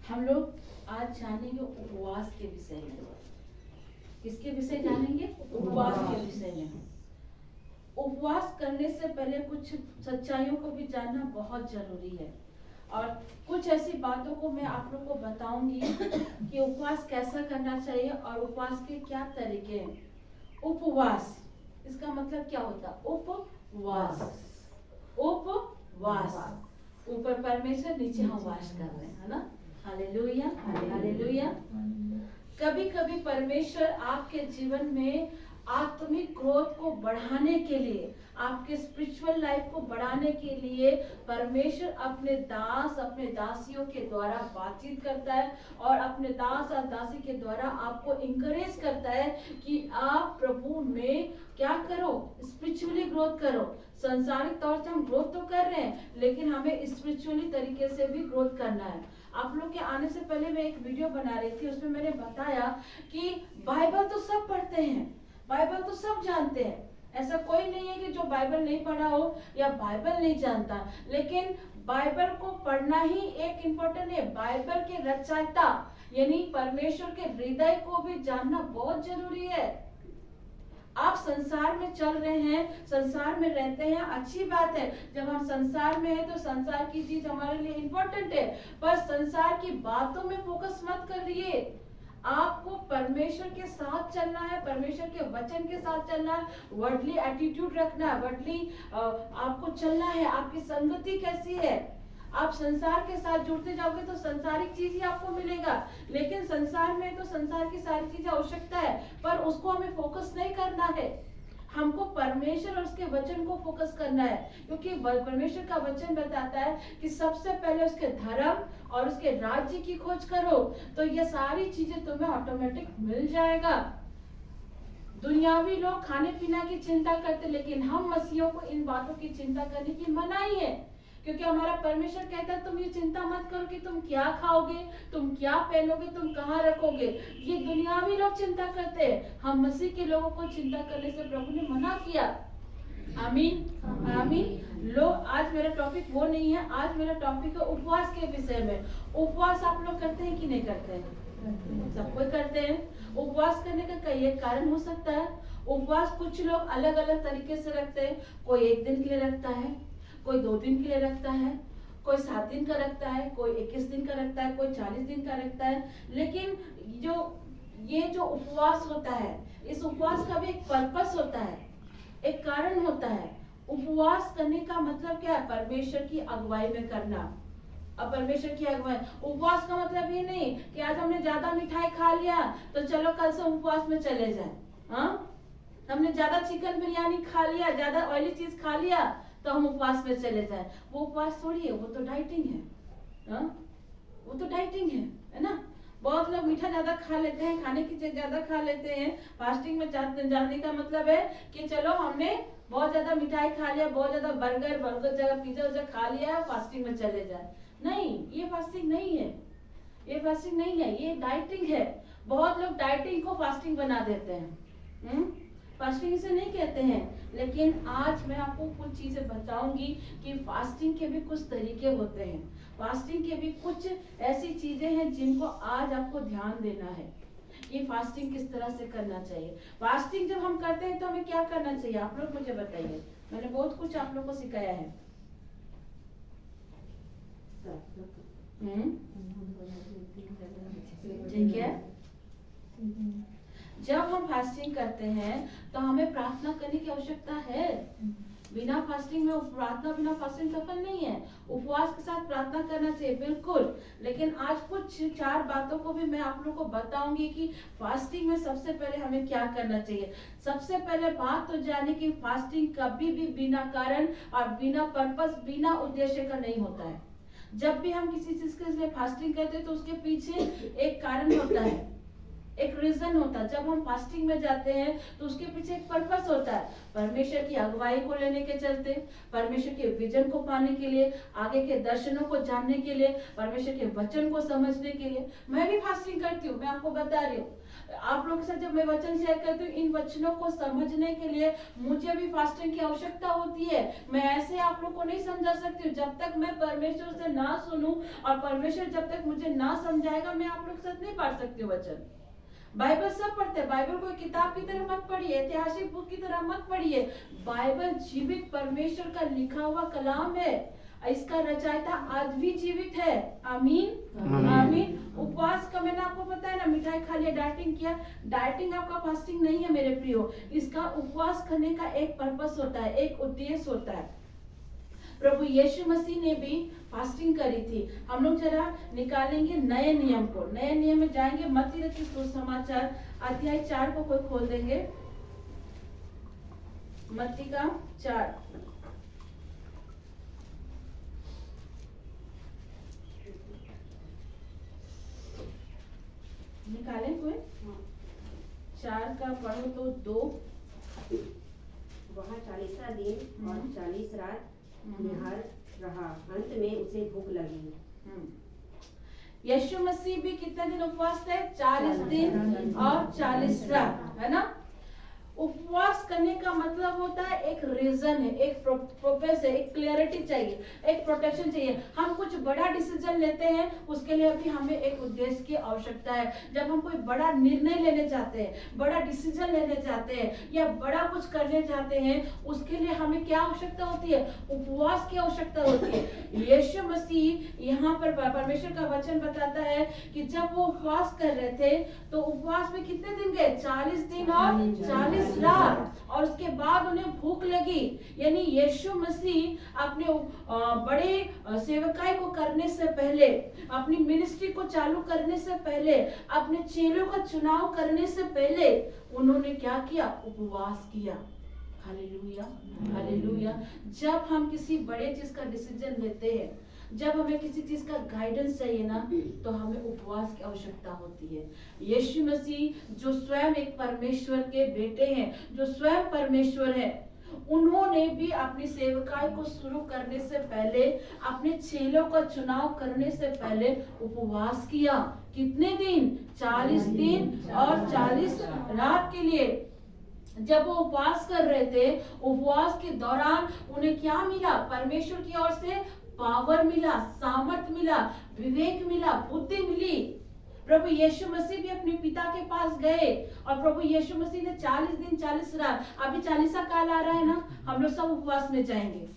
हम लोग आज जानेंगे उपवास के विषय में। किसके विषय जानेंगे? उपवास के विषय में। उपवास करने से पहले कुछ सच्चाइयों को भी जानना बहुत जरूरी है और कुछ ऐसी बातों को मैं आप लोग को बताऊंगी कि उपवास कैसा करना चाहिए और उपवास के क्या तरीके हैं। उपवास इसका मतलब क्या होता है? उपवास, उपवास, ऊपर परमेश्वर, नीचे हम वास कर रहे हैं, है ना? Hallelujah, hallelujah. कभी कभी परमेश्वर आपके जीवन में आत्मिक ग्रोथ को बढ़ाने के लिए, आपके स्पिरिचुअल लाइफ को बढ़ाने के लिए परमेश्वर अपने दास, अपने दासियों के द्वारा बातचीत करता है और अपने दास और दासी के द्वारा आपको इंकरेज करता है कि आप प्रभु में क्या करो? स्पिरिचुअली ग्रोथ करो। सांसारिक तौर से हम ग्रोथ तो कर रहे हैं, लेकिन हमें स्पिरिचुअली तरीके से भी ग्रोथ करना है। आप लोग के आने से पहले मैं एक वीडियो बना रही थी, उसमें मैंने बताया कि बाइबल तो सब पढ़ते हैं, बाइबल तो सब जानते हैं। ऐसा कोई नहीं है कि जो बाइबल नहीं पढ़ा हो या बाइबल नहीं जानता, लेकिन बाइबल को पढ़ना ही एक इम्पोर्टेंट है। बाइबल के रचयिता यानी परमेश्वर के हृदय को भी जानना बहुत जरूरी है। आप संसार में चल रहे हैं, संसार में रहते हैं, अच्छी बात है। जब हम संसार में हैं तो संसार की चीज हमारे लिए इम्पोर्टेंट है, पर संसार की बातों में फोकस मत करिए। आपको परमेश्वर के साथ चलना है, परमेश्वर के वचन के साथ चलना है, वर्डली एटीट्यूड रखना है, वर्डली आपको चलना है। आपकी संगति कैसी है? आप संसार के साथ जुड़ते जाओगे तो संसारिक चीज ही आपको मिलेगा, लेकिन संसार में तो संसार की सारी चीजें आवश्यकता है, पर उसको हमें फोकस नहीं करना है। हमको परमेश्वर और उसके वचन को फोकस करना है, क्योंकि परमेश्वर का वचन बताता है कि सबसे पहले उसके धर्म और उसके राज्य की खोज करो, तो ये सारी चीजें तुम्हें ऑटोमेटिक मिल जाएगा। दुनियावी लोग खाने पीने की चिंता करते, लेकिन हम मसीहों को इन बातों की चिंता करने की मनाही है, क्योंकि हमारा परमेश्वर कहता है तुम ये चिंता मत करो कि तुम क्या खाओगे, तुम क्या पहनोगे, तुम कहाँ रखोगे। ये दुनियावी लोग चिंता करते हैं, हम मसीह के लोगों को चिंता करने से प्रभु ने मना किया। आमीन, आमीन। लो, आज मेरा टॉपिक वो नहीं है, आज मेरा टॉपिक है उपवास के विषय में। उपवास आप लोग करते हैं कि नहीं करते हैं? सब कोई करते हैं। उपवास करने का कई एक कारण हो सकता है। उपवास कुछ लोग अलग अलग तरीके से रखते हैं। कोई 1 दिन के लिए रखता है, कोई 2 दिन के लिए रखता है, कोई 7 दिन का रखता है, कोई 21 दिन का रखता है, कोई 40 दिन का रखता है। लेकिन ये जो उपवास होता है, इस उपवास का भी एक पर्पस होता है, एक कारण होता है। उपवास करने का मतलब क्या है? परमेश्वर की अगुवाई में करना। अब परमेश्वर की अगुवाई, उपवास का मतलब ये नहीं कि आज हमने ज्यादा मिठाई खा लिया तो चलो कल से उपवास में चले जाए। हाँ, हमने ज्यादा चिकन बिरयानी खा लिया, ज्यादा ऑयली चीज खा लिया तो हम उपवास में चले जाए। वो उपवास थोड़ी है, वो तो डाइटिंग है। हाँ? वो तो डाइटिंग है ना? बहुत लोग मीठा ज्यादा खा लेते हैं, खाने की चीज ज्यादा खा लेते हैं। फास्टिंग में जाने का मतलब है कि चलो हमने बहुत ज्यादा मिठाई खा लिया, बहुत ज्यादा बर्गर जगह पिज्जा खा लिया, फास्टिंग में चले जाए। नहीं, ये फास्टिंग नहीं है, ये फास्टिंग नहीं है, ये डाइटिंग है। बहुत लोग डाइटिंग को फास्टिंग बना देते हैं। फास्टिंग इसे नहीं कहते हैं, लेकिन आज मैं आपको कुछ चीजें बताऊंगी कि फास्टिंग के भी कुछ तरीके होते हैं, फास्टिंग के भी कुछ ऐसी चीजें हैं जिनको आज आपको ध्यान देना है कि फास्टिंग किस तरह से करना चाहिए। फास्टिंग जब हम करते हैं तो हमें क्या करना चाहिए? आप लोग मुझे बताइए, मैंने बहुत कुछ आप लोग को सिखाया है। ठीक है, जब हम फास्टिंग करते हैं तो हमें प्रार्थना करने की आवश्यकता है। बिना फास्टिंग में प्रार्थना, बिना फास्टिंग सफल नहीं है। उपवास के साथ प्रार्थना करना चाहिए, बिल्कुल। लेकिन आज कुछ 4 बातों को भी मैं आप लोगों को बताऊंगी कि फास्टिंग में सबसे पहले हमें क्या करना चाहिए। सबसे पहले बात तो जाने की फास्टिंग कभी भी बिना कारण और बिना पर्पस, बिना उद्देश्य का नहीं होता है। जब भी हम किसी चीज के लिए फास्टिंग करते हैं तो उसके पीछे एक कारण होता है। एक रीजन होता है। जब हम फास्टिंग में जाते हैं तो उसके पीछे एक पर्पस होता है, परमेश्वर की अगुवाई को लेने के चलते, परमेश्वर के विजन को पाने के लिए, आगे के दर्शनों को जानने के लिए, परमेश्वर के वचन को समझने के लिए। मैं भी फास्टिंग करती हूँ, मैं आपको बता रही हूँ। आप लोगों के साथ जब मैं वचन शेयर करती हूँ, इन वचनों को समझने के लिए मुझे भी फास्टिंग की आवश्यकता होती है। मैं ऐसे आप लोग को नहीं समझा सकती हूँ। जब तक मैं परमेश्वर से ना सुनूं और परमेश्वर जब तक मुझे ना समझाएगा, मैं आप लोग के साथ नहीं पढ़ सकती हूँ वचन। बाइबल सब पढ़ते हैं, बाइबल कोई किताब की तरह मत पढ़िए, ऐतिहासिक बुक की तरह मत पढ़िए। बाइबल जीवित परमेश्वर का लिखा हुआ कलाम है, इसका रचयिता आज भी जीवित है। आमीन आमीन। उपवास का मैंने आपको बताया ना, मिठाई खा लिया, डाइटिंग किया। डाइटिंग आपका फास्टिंग नहीं है मेरे प्रियो। इसका उपवास करने का एक पर्पस होता है, एक उद्देश्य होता है। प्रभु यीशु मसीह ने भी फास्टिंग करी थी। हम लोग जरा निकालेंगे नए नियम को, नए नियम में जाएंगे। मत्ती रचित सुसमाचार अध्याय 4 को कोई खोल देंगे, मत्ती का 4। निकालें कोई? 4 का पढ़ो तो 2। वह 40 दिन और 40 रात निहार रहा, अंत में उसे भूख लगी। यीशु मसीह भी कितने दिन उपवास थे? 40 दिन और 40 रात, है ना। उपवास करने का मतलब होता है एक रीजन है, एक पर्पस है, एक क्लियरिटी चाहिए, एक प्रोटेक्शन चाहिए। हम कुछ बड़ा डिसीजन लेते हैं, उसके लिए भी हमें एक उद्देश्य की आवश्यकता है। जब हम कोई बड़ा निर्णय लेने जाते हैं, बड़ा डिसीजन लेने जाते हैं या बड़ा कुछ करने जाते हैं, उसके लिए हमें क्या आवश्यकता होती है? उपवास की आवश्यकता होती है। यीशु मसीह यहाँ पर परमेश्वर का वचन बताता है कि जब वो उपवास कर रहे थे तो उपवास में कितने दिन गए? 40 दिन और 40 रात, और उसके बाद उन्हें भूख लगी। यानी यीशु मसीह अपने बड़े सेवकाई को करने से पहले, अपनी मिनिस्ट्री को चालू करने से पहले, अपने चेलों का चुनाव करने से पहले उन्होंने क्या किया? उपवास किया। Hallelujah hallelujah. जब हम किसी बड़े चीज का डिसीजन लेते हैं, जब हमें किसी चीज का गाइडेंस चाहिए ना, तो हमें उपवास की आवश्यकता होती है। यीशु मसीह जो स्वयं एक परमेश्वर के बेटे हैं, जो स्वयं परमेश्वर है, उन्होंने भी अपनी सेवकाई को शुरू करने से पहले, अपने चेलों का चुनाव करने से पहले उपवास किया। कितने दिन? 40 दिन और 40 रात के लिए। जब वो उपवास कर रहे थे, उपवास के दौरान उन्हें क्या मिला? परमेश्वर की ओर से पावर मिला, सामर्थ्य मिला, विवेक मिला, बुद्धि मिली। प्रभु यीशु मसीह भी अपने पिता के पास गए और प्रभु यीशु मसीह ने 40 दिन 40 रात, अभी 40 काल आ रहा है ना, हम लोग सब उपवास में जाएंगे।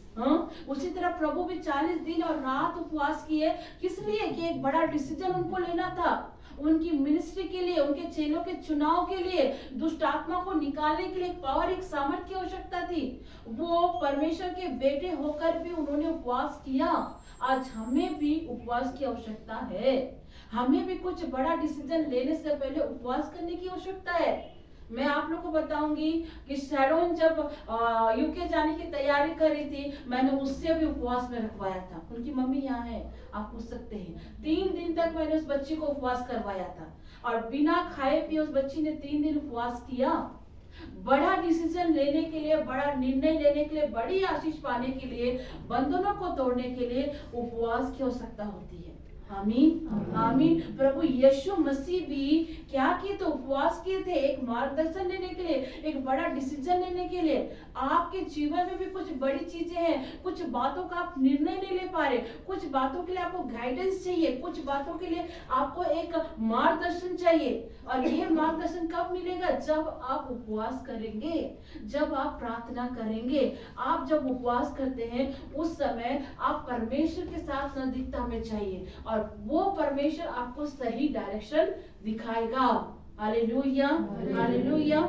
उसी तरह प्रभु भी 40 दिन और रात उपवास किए। किस लिए? कि एक बड़ा डिसीजन उनको लेना था, उनकी मिनिस्ट्री के लिए, उनके चेलों के चुनाव के लिए, दुष्ट आत्मा को निकालने के लिए एक पावर, एक सामर्थ्य की आवश्यकता थी। वो परमेश्वर के बेटे होकर भी उन्होंने उपवास किया। आज हमें भी उपवास की आवश्यकता है। हमें भी कुछ बड़ा डिसीजन लेने से पहले उपवास करने की आवश्यकता है। मैं आप लोग को बताऊंगी कि शैरोन जब यूके जाने की तैयारी कर रही थी, मैंने उससे भी उपवास में रखवाया था। उनकी मम्मी यहाँ है, आप पूछ सकते हैं। 3 दिन तक मैंने उस बच्ची को उपवास करवाया था और बिना खाए पिए उस बच्ची ने 3 दिन उपवास किया। बड़ा डिसीजन लेने के लिए, बड़ा निर्णय लेने के लिए, बड़ी आशीष पाने के लिए, बंधनों को तोड़ने के लिए उपवास की आवश्यकता होती है। आमीन आमीन। प्रभु यीशु मसीह भी क्या किए? तो उपवास किए थे, एक मार्गदर्शन लेने के लिए, एक बड़ा डिसीजन लेने के लिए। आपके जीवन में भी कुछ बड़ी चीजें हैं, कुछ बातों का आप निर्णय नहीं ले पा रहे, कुछ बातों के लिए आपको गाइडेंस चाहिए, कुछ बातों के लिए आपको एक मार्गदर्शन चाहिए। और ये मार्गदर्शन कब मिलेगा? जब आप उपवास करेंगे, जब आप प्रार्थना करेंगे। आप जब उपवास करते हैं उस समय आप परमेश्वर के साथ नजदीकता में चाहिए और वो परमेश्वर आपको सही डायरेक्शन दिखाएगा। Hallelujah hallelujah.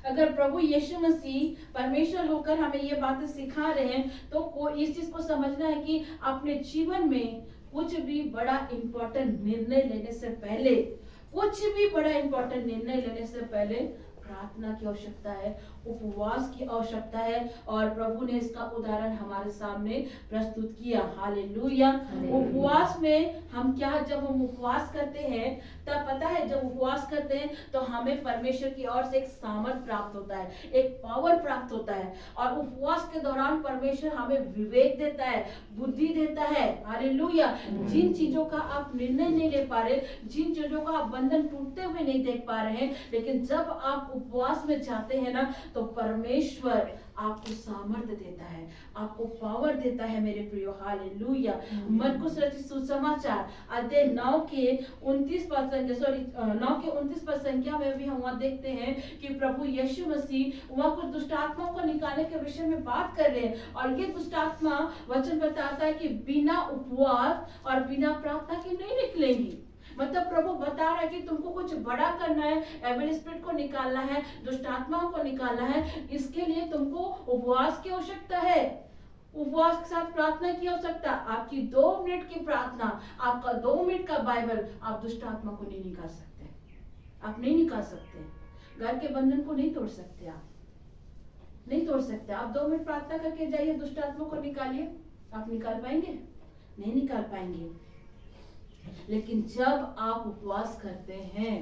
अगर प्रभु यीशु मसीह परमेश्वर होकर हमें ये बातें सिखा रहे हैं, तो इस चीज को समझना है कि अपने जीवन में कुछ भी बड़ा इंपॉर्टेंट निर्णय लेने से पहले, कुछ भी बड़ा इंपॉर्टेंट निर्णय लेने से पहले प्रार्थना की आवश्यकता है, उपवास की आवश्यकता है, और प्रभु ने इसका उदाहरण हमारे सामने प्रस्तुत किया। हालेलुया। उपवास में हम क्या, जब हम उपवास करते हैं तब पता है, जब उपवास करते हैं तो हमें परमेश्वर की ओर से एक सामर्थ प्राप्त होता है, एक पावर प्राप्त होता है, और उपवास के दौरान परमेश्वर हमें विवेक देता है, बुद्धि देता है। हालेलुया। जिन चीजों का आप निर्णय नहीं ले पा रहे, जिन चीजों का आप बंधन टूटते हुए नहीं देख पा रहे हैं, लेकिन जब आप उपवास में जाते हैं ना, तो परमेश्वर आपको सामर्थ्य देता है, आपको पावर देता है मेरे प्रियो। हालेलुया। मरकुस रचित सुसमाचार अध्याय 9 के 29 पद संख्या में भी हम वहाँ देखते हैं कि प्रभु यीशु मसीह वहाँ कुछ दुष्ट आत्माओं को निकालने के विषय में बात कर रहे हैं, और ये दुष्ट आत्मा वचन बताता है कि बिना उपवास और बिना प्रार्थना के नहीं निकलेंगी। मतलब प्रभु बता रहा है कि तुमको कुछ बड़ा करना है, एविल स्पिरिट को निकालना है, दुष्ट आत्माओं को निकालना है, इसके लिए तुमको उपवास की आवश्यकता है, उपवास के साथ प्रार्थना की आवश्यकता। आपकी 2 मिनट की प्रार्थना, आपका 2 मिनट का बाइबल, आप दुष्ट आत्मा को नहीं निकाल सकते, आप नहीं निकाल सकते, घर के बंधन को नहीं तोड़ सकते, आप नहीं तोड़ सकते। आप 2 मिनट प्रार्थना करके जाइए, दुष्ट आत्मा को निकालिए, आप निकाल पाएंगे? नहीं निकाल पाएंगे। लेकिन जब आप उपवास करते हैं,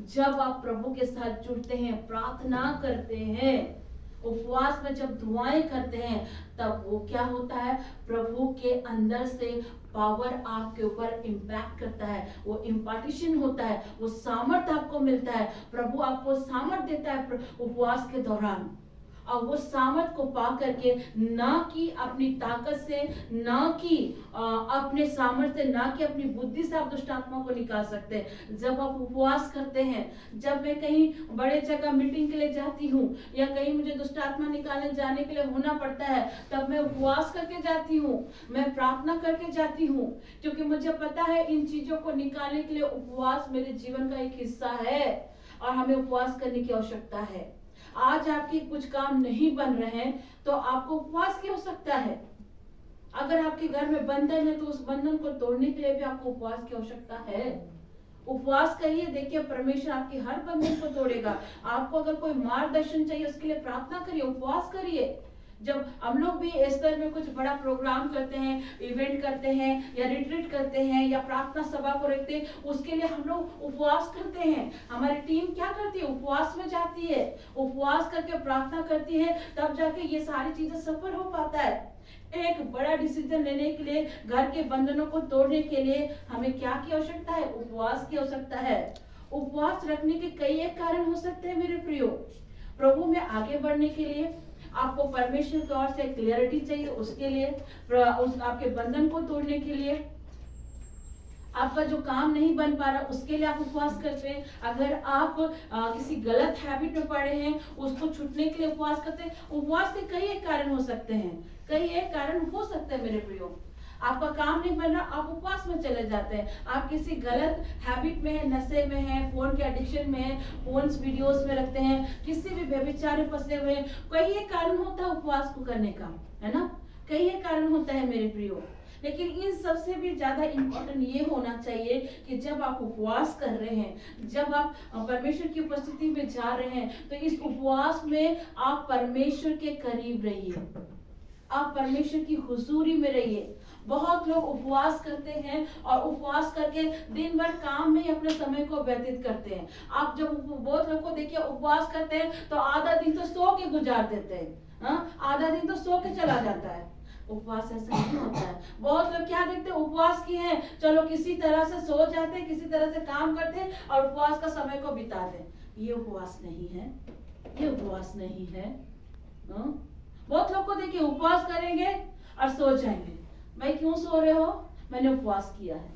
जब आप प्रभु के साथ जुड़ते हैं, प्रार्थना करते हैं, उपवास में जब दुआएं करते हैं, तब वो क्या होता है, प्रभु के अंदर से पावर आपके ऊपर इम्पैक्ट करता है, वो इम्पार्टिशन होता है, वो सामर्थ आपको मिलता है, प्रभु आपको सामर्थ देता है उपवास के दौरान। और वो सामर्थ को पा करके, ना कि अपनी ताकत से, ना कि अपने सामर्थ्य से, ना कि अपनी बुद्धि से आप दुष्ट आत्मा को निकाल सकते हैं। जब आप उपवास करते हैं, जब मैं कहीं बड़े जगह मीटिंग के लिए जाती हूँ, या कहीं मुझे दुष्ट आत्मा निकालने जाने के लिए होना पड़ता है, तब मैं उपवास करके जाती हूँ, मैं प्रार्थना करके जाती हूँ, क्योंकि मुझे पता है इन चीजों को निकालने के लिए उपवास मेरे जीवन का एक हिस्सा है, और हमें उपवास करने की आवश्यकता है। आज आपके कुछ काम नहीं बन रहे हैं, तो आपको उपवास की आवश्यकता है। अगर आपके घर में बंधन है, तो उस बंधन को तोड़ने के लिए भी आपको उपवास की आवश्यकता है। उपवास करिए, देखिए परमेश्वर आपके हर बंधन को तोड़ेगा। आपको अगर कोई मार्गदर्शन चाहिए, उसके लिए प्रार्थना करिए, उपवास करिए। जब हम लोग भी एस्तर में कुछ बड़ा प्रोग्राम करते हैं, इवेंट करते हैं, या रिट्रीट करते हैं, या प्रार्थना सभा को रखते हैं, उसके लिए हम लोग उपवास करते हैं। हमारी टीम क्या करती है, उपवास में जाती है, उपवास करके प्रार्थना करती है, तब जाके ये सारी चीजें सफल हो पाता है। एक बड़ा डिसीजन लेने के लिए, घर के बंधनों को तोड़ने के लिए हमें क्या की आवश्यकता है, उपवास की आवश्यकता है। उपवास रखने के कई एक कारण हो सकते हैं मेरे प्रियो। प्रभु में आगे बढ़ने के लिए आपको परमेश्वर की ओर से क्लियरिटी चाहिए, उसके लिए, आपके बंधन को तोड़ने के लिए, आपका जो काम नहीं बन पा रहा उसके लिए आप उपवास करते हैं। अगर आप किसी गलत हैबिट में पड़े हैं, उसको छूटने के लिए उपवास करते हैं। उपवास के कई एक कारण हो सकते हैं, कई एक कारण हो सकते हैं मेरे प्रियो। आपका काम नहीं बन रहा, आप उपवास में चले जाते हैं, आप किसी गलत हैबिट में है, नशे में है, फोन के एडिक्शन में है, फोन्स वीडियोस में रखते हैं, किसी भी व्यभिचार में फंसे हुए हैं। कई एक कारण होता है उपवास को करने का, है ना, कई एक कारण होता है मेरे प्रियो। लेकिन इन सबसे भी ज्यादा इम्पोर्टेंट ये होना चाहिए कि जब आप उपवास कर रहे हैं, जब आप परमेश्वर की उपस्थिति में जा रहे हैं, तो इस उपवास में आप परमेश्वर के करीब रहिए, आप परमेश्वर की हुजूरी में रहिए। बहुत लोग उपवास करते हैं और उपवास करके दिन भर काम में ही अपने समय को व्यतीत करते हैं। आप जब बहुत लोग को देखिए उपवास करते हैं तो आधा दिन तो सो के गुजार देते हैं, आधा दिन तो सो के चला जाता है। उपवास ऐसा नहीं होता है। बहुत लोग क्या देखते हैं, उपवास किए हैं, चलो किसी तरह से सो जाते हैं, किसी तरह से काम करते हैं और उपवास का समय को बिताते हैं। ये उपवास नहीं है, ये उपवास नहीं है। बहुत लोग को देखिए उपवास करेंगे और सो जाएंगे। भाई क्यों सो रहे हो? मैंने उपवास किया है,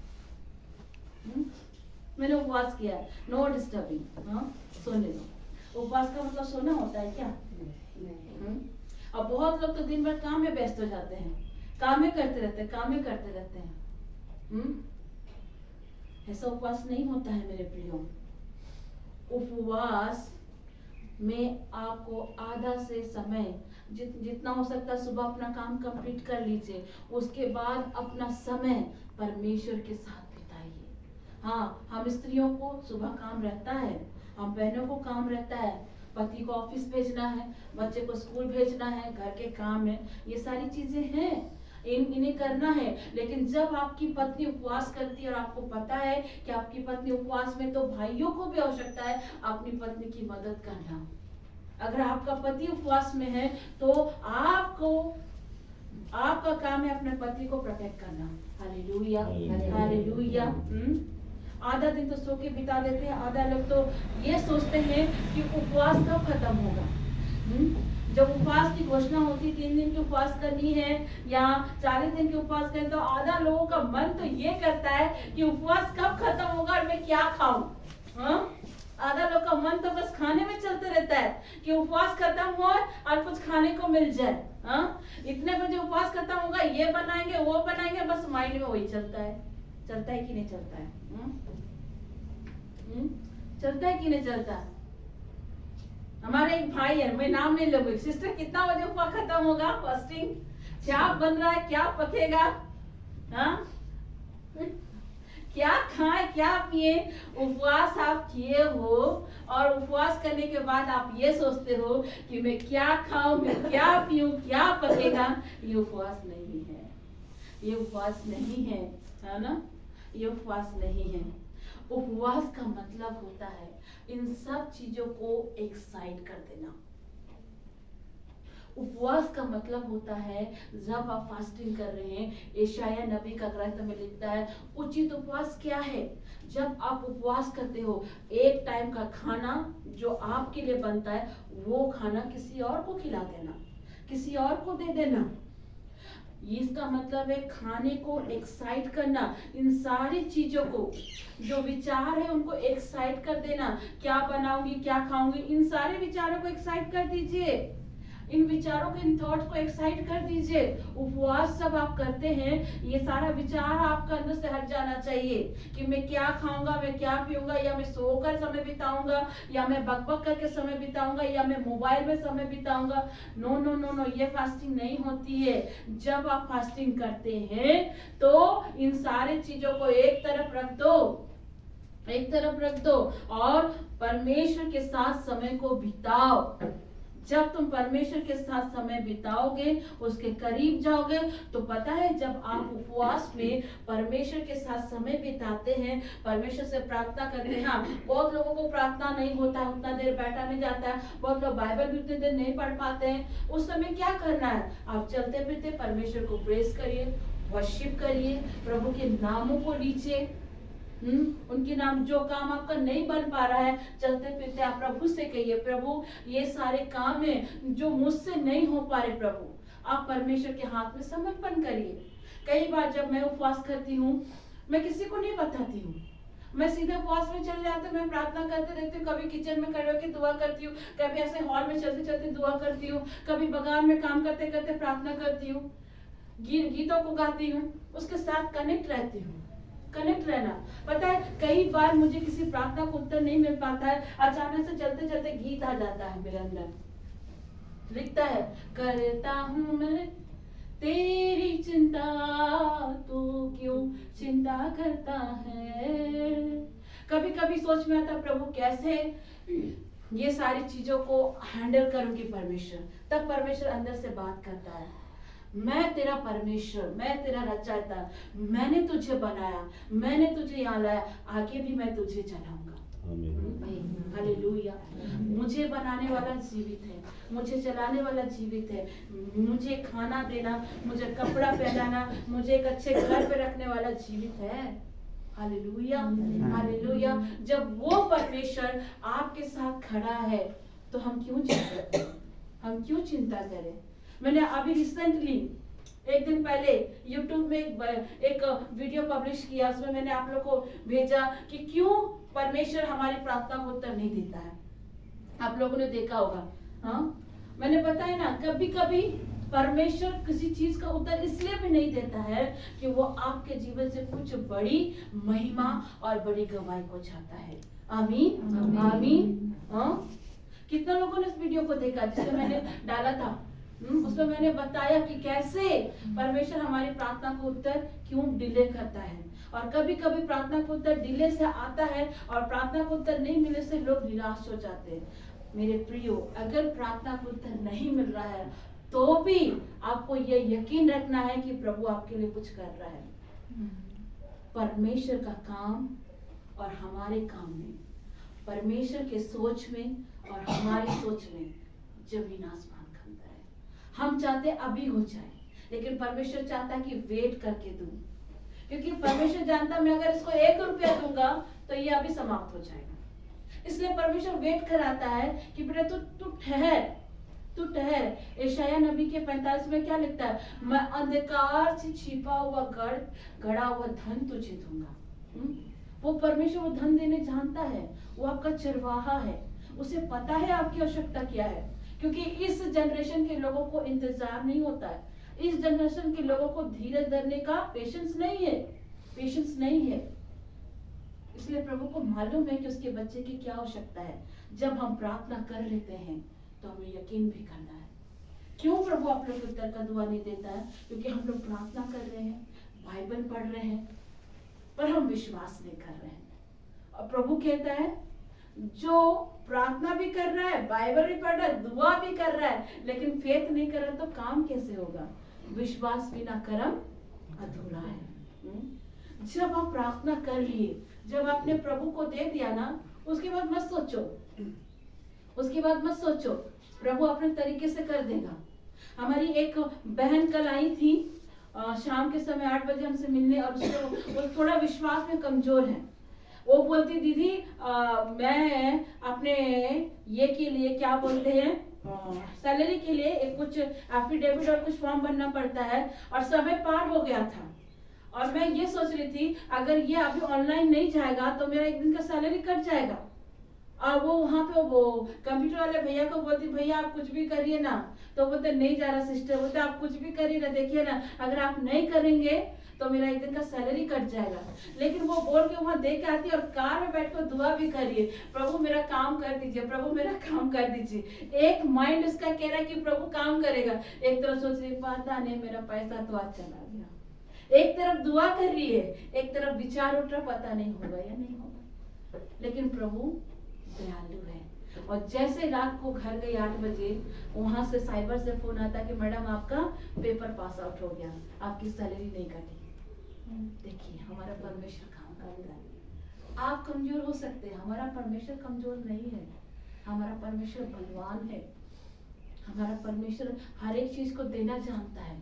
मैंने उपवास किया है, नो डिस्टर्बिंग, सोने दो। उपवास का मतलब सोना होता है क्या? और बहुत लोग तो दिन भर काम में व्यस्त हो जाते हैं, काम में करते रहते हैं, काम में करते रहते हैं। ऐसा उपवास नहीं होता है मेरे प्रियो। उपवास में आपको आधा से समय जितना हो सकता है सुबह अपना काम कंप्लीट कर लीजिए, उसके बाद अपना समय परमेश्वर के साथ बिताइए। हाँ, हम स्त्रियों को सुबह काम रहता है, हम बहनों को काम रहता है, पति को ऑफिस भेजना है, बच्चे को स्कूल भेजना है, घर के काम है, ये सारी चीजें हैं, इन्हें करना है। लेकिन जब आपकी पत्नी उपवास करती है और आपको पता है कि आपकी पत्नी उपवास में, तो भाइयों को भी आवश्यकता है अपनी पत्नी की मदद करना। अगर आपका पति उपवास में है तो आपका काम है अपने पति को प्रोटेक्ट करना। Hallelujah, hallelujah. आधा दिन तो सो के बिता देते हैं, आधा लोग तो ये सोचते हैं कि उपवास कब खत्म होगा। जब उपवास की घोषणा होती 3 दिन की उपवास करनी है या 40 दिन की उपवास करनी, तो आधा लोगों का मन तो ये करता है कि उपवास कब खत्म होगा और मैं क्या खाऊं। आधा लोग का मन तो बस खाने में चलते रहता है कि उपवास खत्म हो और कुछ खाने को मिल जाए। इतने बजे उपवास खत्म होगा, ये बनाएंगे वो बनाएंगे, बस माइंड में वही चलता है। चलता है कि नहीं चलता है? चलता है कि नहीं चलता? हमारे एक भाई है, मैं नाम नहीं लूंगी, सिस्टर कितना बजे उपवास खत्म होगा, फास्टिंग क्या बन रहा है, क्या पकेगा, क्या खाएं क्या पिए। उपवास आप किए हो और उपवास करने के बाद आप ये सोचते हो कि मैं क्या खाऊं, मैं क्या पीऊं, क्या पकेगा। ये उपवास नहीं है, ये उपवास नहीं है ना, ये उपवास नहीं है। उपवास का मतलब होता है इन सब चीजों को एक साइड कर देना। उपवास का मतलब होता है जब आप फास्टिंग कर रहे हैं, यशायाह नबी का ग्रंथ में लिखता है उचित उपवास क्या है। जब आप उपवास करते हो, एक टाइम का खाना जो आपके लिए बनता है वो खाना किसी और को खिला देना, किसी और को दे देना। इसका मतलब है खाने को एक साइड करना, इन सारी चीजों को जो विचार है उनको एक साइड कर देना। क्या बनाऊंगी, क्या खाऊंगी, इन सारे विचारों को एक साइड कर दीजिए, इन विचारों को, इन थॉट्स को एक साइड कर दीजिए। उपवास जब आप करते हैं, ये सारा विचार आपका अंदर से हट जाना चाहिए कि मैं क्या खाऊंगा, मैं क्या पीऊंगा, या मैं सोकर समय बिताऊंगा, या मैं बकबक करके समय बिताऊंगा, या मैं मोबाइल में समय बिताऊंगा। नो नो नो नो, ये फास्टिंग नहीं होती है। जब आप फास्टिंग करते हैं तो इन सारी चीजों को एक तरफ रख दो, एक तरफ रख दो और परमेश्वर के साथ समय को बिताओ। जब तुम परमेश्वर के साथ समय बिताओगे, उसके करीब जाओगे, तो पता है जब आप उपवास में परमेश्वर के साथ समय बिताते हैं, परमेश्वर से प्रार्थना करते हैं। बहुत लोगों को प्रार्थना नहीं होता है, उतना देर बैठा नहीं जाता है, बहुत लोग बाइबल भी उतने देर नहीं पढ़ पाते हैं। उस समय क्या करना है, आप चलते फिरते परमेश्वर को प्रेज करिए, वर्शिप करिए, प्रभु के नामों को लीजिए। उनके नाम, जो काम आपका नहीं बन पा रहा है, चलते फिरते आप प्रभु से कहिए, प्रभु ये सारे काम है जो मुझसे नहीं हो पा रहे, प्रभु आप परमेश्वर के हाथ में समर्पण करिए। कई बार जब मैं उपवास करती हूँ, मैं किसी को नहीं बताती हूँ, मैं सीधे उपवास में चले जाती हूँ, मैं प्रार्थना करते रहती हूँ। कभी किचन में खड़े होकर दुआ करती हूँ, कभी ऐसे हॉल में चलते चलते दुआ करती हूँ, कभी बगान में काम करते करते प्रार्थना करती हूँ, गीतों को गाती हूँ, उसके साथ कनेक्ट रहती हूँ। कनेक्ट रहना, पता है कई बार मुझे किसी प्रार्थना को उत्तर नहीं मिल पाता है, अचानक से चलते चलते गीत आ जाता है मेरे अंदर, लिखता है करता हूँ मैं तेरी चिंता, तू क्यों चिंता करता है। कभी कभी सोच में आता प्रभु कैसे ये सारी चीजों को हैंडल करूंगी परमेश्वर। तब परमेश्वर अंदर से बात करता है, मैं तेरा परमेश्वर, मैं तेरा रचयिता, मैंने तुझे बनाया, मैंने तुझे यहाँ लाया, आगे भी मैं तुझे चलाऊंगा। हालेलुया। मुझे बनाने वाला जीवित है, मुझे चलाने वाला जीवित है, मुझे खाना देना, मुझे कपड़ा पहनाना, मुझे एक अच्छे घर पे रखने वाला जीवित है। Hallelujah, hallelujah. जब वो परमेश्वर आपके साथ खड़ा है तो हम क्यों चिंता करें, हम क्यों चिंता करें। मैंने अभी रिसेंटली एक दिन पहले YouTube में एक वीडियो पब्लिश किया, उसमें मैंने आप लोग को भेजा कि क्यों परमेश्वर हमारी प्रार्थना को उत्तर नहीं देता है। आप लोगों ने देखा होगा, मैंने बताया ना, कभी कभी परमेश्वर किसी चीज का उत्तर इसलिए भी नहीं देता है कि वो आपके जीवन से कुछ बड़ी महिमा और बड़ी गवाही को चाहता है। आमीन, आमीन। कितना लोगों ने इस वीडियो को देखा जिसे मैंने डाला था, उसमें मैंने बताया कि कैसे परमेश्वर हमारी प्रार्थना को उत्तर क्यों डिले करता है। और कभी कभी प्रार्थना को उत्तर डिले से आता है और प्रार्थना को उत्तर नहीं मिलने से लोग निराश हो जाते हैं। मेरे प्रियो, अगर प्रार्थना को उत्तर नहीं मिल रहा है तो भी आपको ये यकीन रखना है कि प्रभु आपके लिए कुछ कर रहा है। परमेश्वर का काम और हमारे काम में, परमेश्वर के सोच में और हमारी सोच में जमीन आसमान का अंतर है। हम चाहते अभी हो जाए, लेकिन परमेश्वर चाहता है कि वेट करके दूं, क्योंकि परमेश्वर जानता मैं अगर इसको 1 रुपया दूंगा तो ये अभी समाप्त हो जाएगा। इसलिए परमेश्वर वेट कराता है कि बेटा तू ठहर, तू ठहर। यशायाह नबी के 45 में क्या लिखता है, मैं अंधकार से छिपा हुआ गड़ा हुआ धन तुझे दूंगा। वो परमेश्वर वो धन देने जानता है, वो आपका चरवाहा है, उसे पता है आपकी आवश्यकता क्या है। क्योंकि इस जनरेशन के लोगों को इंतजार नहीं होता है, इस जनरेशन के लोगों को धीरज धरने का पेशेंस नहीं है। इसलिए प्रभु को मालूम है कि उसके बच्चे की क्या आवश्यकता है। जब हम प्रार्थना कर लेते हैं तो हमें यकीन भी करना है। क्यों प्रभु आप लोग उत्तर का दुआ नहीं देता है? क्योंकि हम लोग प्रार्थना कर रहे हैं, बाइबल पढ़ रहे हैं, पर हम विश्वास नहीं कर रहे हैं। और प्रभु कहता है जो प्रार्थना भी कर रहा है, बाइबल भी पढ़ रहा है, दुआ भी कर रहा है, लेकिन फेथ नहीं कर रहा तो काम कैसे होगा? विश्वास बिना कर्म अधूरा है। जब आप प्रार्थना कर लिए, जब आपने प्रभु को दे दिया ना, उसके बाद मत सोचो प्रभु अपने तरीके से कर देगा। हमारी एक बहन कल आई थी, शाम के समय 8 बजे हमसे मिलने, और वो थोड़ा विश्वास में कमजोर है। वो बोलती दीदी मैं अपने ये के लिए क्या बोलते हैं सैलरी के लिए एक कुछ एफिडेविट और कुछ फॉर्म भरना पड़ता है, और समय पार हो गया था, और मैं ये सोच रही थी अगर ये अभी ऑनलाइन नहीं जाएगा तो मेरा 1 दिन का सैलरी कट जाएगा। और वो वहां पे वो कंप्यूटर वाले भैया को बोलती भैया आप कुछ भी करिए ना, तो बोलते नहीं जा रहा सिस्टर, बोलते आप कुछ भी करिए ना, देखिए ना अगर आप नहीं करेंगे तो मेरा 1 दिन का सैलरी कट जाएगा। लेकिन वो बोल के वहां दे के आती और कार में बैठ कर दुआ भी करिए, प्रभु मेरा काम कर दीजिए, प्रभु मेरा काम कर दीजिए। एक माइंड उसका कह रहा है कि प्रभु काम करेगा, एक तरफ सोच रही पता नहीं मेरा पैसा तो आज चला गया। एक तरफ दुआ कर रही है, एक तरफ विचार उठ रहा पता नहीं होगा या नहीं होगा। लेकिन प्रभु दयालु है। और जैसे रात को घर गई 8 बजे, वहां से साइबर से फोन आता कि मैडम आपका पेपर पास आउट हो गया, आपकी सैलरी नहीं कटी। देखिए हमारा परमेश्वर काम करता है। आप कमजोर हो सकते हैं, हमारा परमेश्वर कमजोर नहीं है, हमारा परमेश्वर बलवान है, हमारा परमेश्वर हर एक चीज को देना जानता है।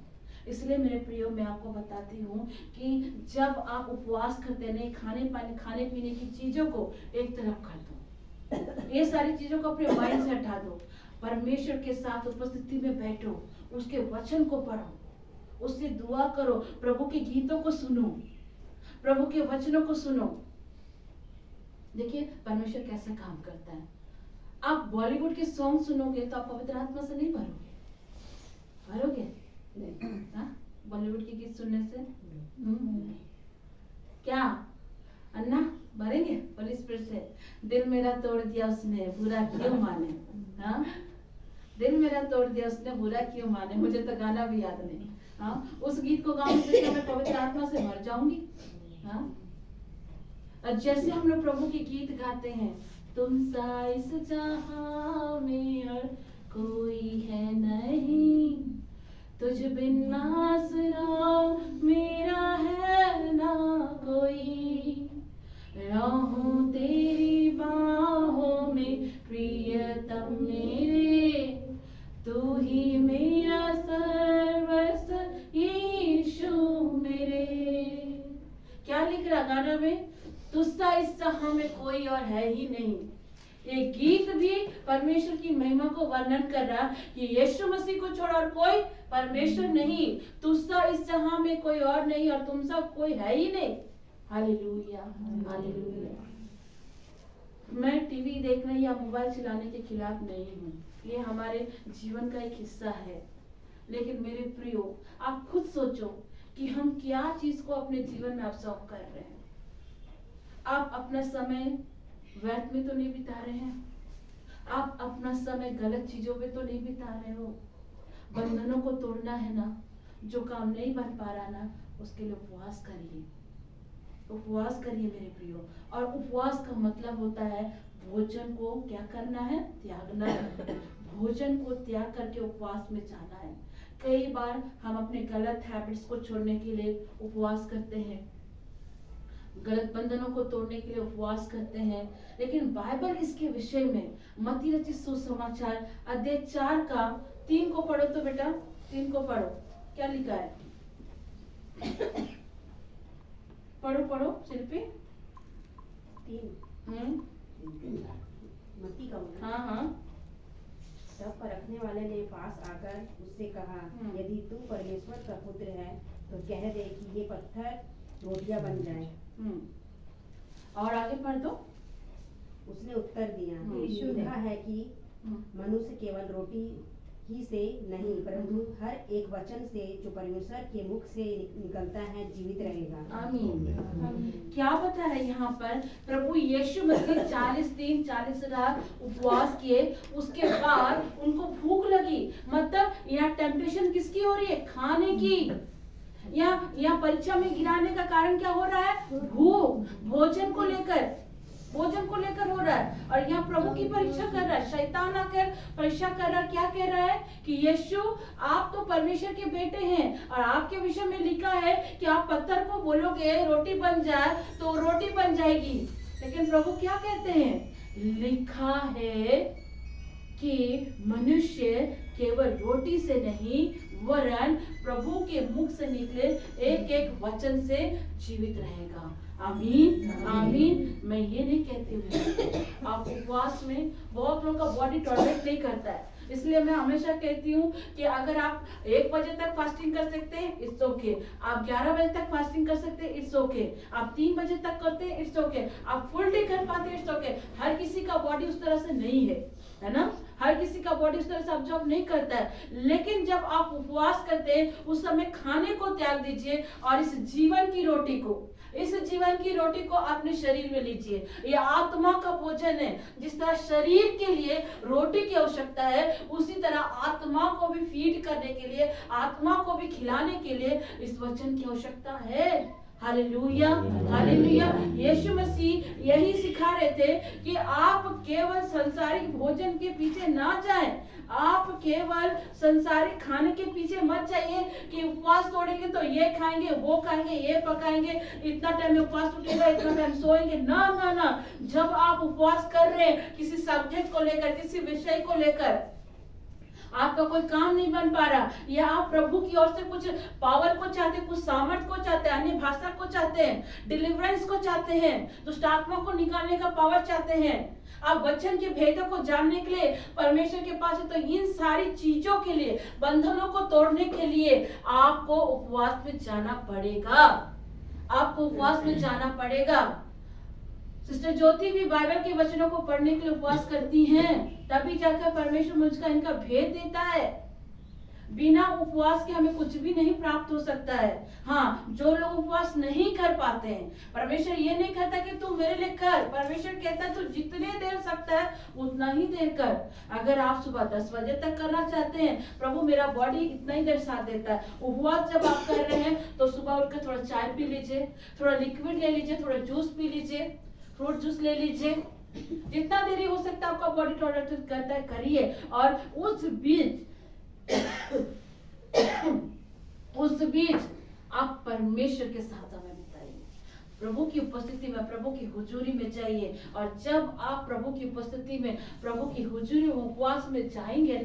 इसलिए मेरे प्रियो मैं आपको बताती हूँ कि जब आप उपवास करते नहीं, खाने पीने की चीजों को एक तरफ कर दो, ये सारी चीजों को अपने माइंड से हटा दो, परमेश्वर के साथ उपस्थिति में बैठो, उसके वचन को पढ़ो, उससे दुआ करो, प्रभु के गीतों को सुनो, प्रभु के वचनों को सुनो। देखिए परमेश्वर कैसे काम करता है। आप बॉलीवुड के सॉन्ग सुनोगे तो आप पवित्र आत्मा से नहीं भरोगे बॉलीवुड के गीत सुनने से क्या अन्ना भरेंगे होली स्पिरिट से। दिल मेरा तोड़ दिया उसने बुरा क्यों माने, हाँ दिल मेरा तोड़ दिया उसने बुरा क्यों माने, मुझे तो गाना भी याद नहीं। हाँ उस गीत को गाऊंगी तो मैं पवित्र आत्मा से भर जाऊंगी। हाँ और जैसे हम लोग प्रभु के गीत गाते हैं, तुम सा इस जहां में और कोई है नहीं, तुझ बिन आसरा मेरा है ना कोई, रहूं तेरी बाहों में प्रियतम मेरे, तू ही मेरा सर्वस्व यीशु मेरे। क्या लिख रहा गाना में, तुझसा इस जहां में कोई और है ही नहीं। ये गीत भी परमेश्वर की महिमा को वर्णन कर रहा कि यीशु मसीह को छोड़ और कोई परमेश्वर नहीं, तुझसा इस जहां में कोई और नहीं और तुम सब कोई है ही नहीं। Hallelujah hallelujah. मैं टीवी देखने या मोबाइल चलाने के खिलाफ नहीं हूँ, ये हमारे जीवन का एक हिस्सा है। लेकिन मेरे प्रियो आप खुद सोचो कि हम क्या चीज को अपने जीवन में ऑब्जर्व कर रहे हैं। आप अपना समय व्यर्थ में तो नहीं बिता रहे हैं, आप अपना समय गलत चीजों पे तो नहीं बिता रहे हो। बंधनों को तोड़ना है ना, जो काम नहीं बन पा रहा ना, उसके लिए उपवास करिए, उपवास करिए मेरे प्रियो। और उपवास का मतलब होता है भोजन को क्या करना है, त्यागना है। भोजन को त्याग करके उपवास में जाना है। कई बार हम अपने गलत हैबिट्स को छोड़ने के लिए उपवास करते हैं, गलत बंधनों को तोड़ने के लिए उपवास करते हैं, लेकिन बाइबल इसके विषय में मत्ती रचित सुसमाचार अध्याय 4 का 3 को पढ़ो तो बेटा, 3 को पढ़ो, क्या लिखा है? पढ़ो पढ़ो शिल्पी। 3 मत्ती का होगा। हाँ हाँ। तब परखने वाले ने पास आकर उससे कहा, यदि तू परमेश्वर का पुत्र है तो कह दे कि ये पत्थर रोटियां बन जाए। और आगे पढ़ दो। उसने उत्तर दिया, यीशु लिखा है कि मनुष्य केवल रोटी ही से नहीं परंतु हर एक वचन से जो परमेश्वर के मुख से निकलता है जीवित रहेगा। आमीन। क्या बता रहे यहाँ पर? प्रभु यीशु मसीह 40 दिन 40 रात उपवास किए, उसके बाद उनको भूख लगी। मतलब यहाँ टेम्पटेशन किसकी हो रही है? खाने की। यहाँ परीक्षा में गिराने का कारण क्या हो रहा है? भूख, भोजन को लेकर हो रहा है। और यहाँ प्रभु की परीक्षा कर रहा है, शैतान आकर परीक्षा कर रहा है। क्या कह रहा है कि यीशु आप तो परमेश्वर के बेटे हैं और आपके विषय में लिखा है कि आप पत्थर को बोलोगे रोटी बन जाए तो रोटी बन जाएगी। लेकिन प्रभु क्या कहते हैं? लिखा है कि मनुष्य केवल रोटी से नहीं वरन प्रभु के मुख से निकले एक एक वचन से जीवित रहेगा। आमीन आमीन। मैं ये नहीं कहती हूँ आप उपवास में, बहुत लोगों का बॉडी टॉलरेट नहीं करता है, इसलिए मैं हमेशा कहती हूँ कि अगर आप 1 बजे तक फास्टिंग कर सकते हैं इट्स ओके, आप 11 बजे तक फास्टिंग कर सकते हैं इट्स ओके, आप 3 बजे तक करते हैं इट्स ओके, आप फुल डे कर पाते हैं इट्स ओके। हर किसी का बॉडी उस तरह से नहीं है ना, हर किसी का बॉडी उस तरह से ऑब्जॉर्व नहीं करता है। लेकिन जब आप उपवास करते हैं उस समय खाने को त्याग दीजिए और इस जीवन की रोटी को अपने शरीर में लीजिए। ये आत्मा का भोजन है। जिस तरह शरीर के लिए रोटी की आवश्यकता है उसी तरह आत्मा को भी फीड करने के लिए, आत्मा को भी खिलाने के लिए इस वचन की आवश्यकता है। Hallelujah hallelujah. यीशु मसीह यही सिखा रहे थे कि आप केवल संसारिक भोजन के पीछे ना जाएं, आप केवल संसारिक खाने के पीछे मत जाइए कि उपवास तोड़ेंगे तो ये खाएंगे वो खाएंगे ये पकाएंगे, इतना टाइम उपवास टूटेगा इतना टाइम सोएंगे। ना ना ना, जब आप उपवास कर रहे हैं किसी सब्जेक्ट को लेकर, किसी विषय को लेकर, आपका कोई काम नहीं बन पा रहा या आप प्रभु की ओर से कुछ पावर को चाहते हैं, कुछ सामर्थ को चाहते हैं, अन्य भाषा को चाहते हैं, डिलीवरेंस को चाहते हैं, दुष्ट आत्मा को निकालने का पावर चाहते हैं, आप वचन के भेदों को जानने के लिए परमेश्वर के पास है, तो इन सारी चीजों के लिए, बंधनों को तोड़ने के लिए आपको उपवास में जाना पड़ेगा। आपको उपवास में जाना पड़ेगा। सिस्टर ज्योति भी बाइबल के वचनों को पढ़ने के लिए उपवास करती हैं, तभी जाकर परमेश्वर मुझको इनका भेद देता है। बिना उपवास के हमें कुछ भी नहीं प्राप्त हो सकता है। हाँ, जो लोग उपवास नहीं कर पाते हैं, परमेश्वर ये नहीं कहता कि तू मेरे लिए कर, परमेश्वर कहता है तू जितने देर सकता है उतना ही देर कर। अगर आप सुबह 10 बजे तक करना चाहते हैं, प्रभु मेरा बॉडी इतना ही देर साथ देता है, उपवास जब आप कर रहे हैं तो सुबह उठकर थोड़ा चाय पी लीजिए, थोड़ा लिक्विड ले लीजिए, थोड़ा जूस पी लीजिए, फ्रूट जूस ले लीजिए, जितना देरी हो सकता है आपका बॉडी टॉलरेट करता है करिए। और उस बीच आप परमेश्वर के साथ समय बिताइए, प्रभु की उपस्थिति में, प्रभु की हुजूरी में जाइए। और जब आप प्रभु की उपस्थिति में, प्रभु की हुजूरी में उपवास में जाएंगे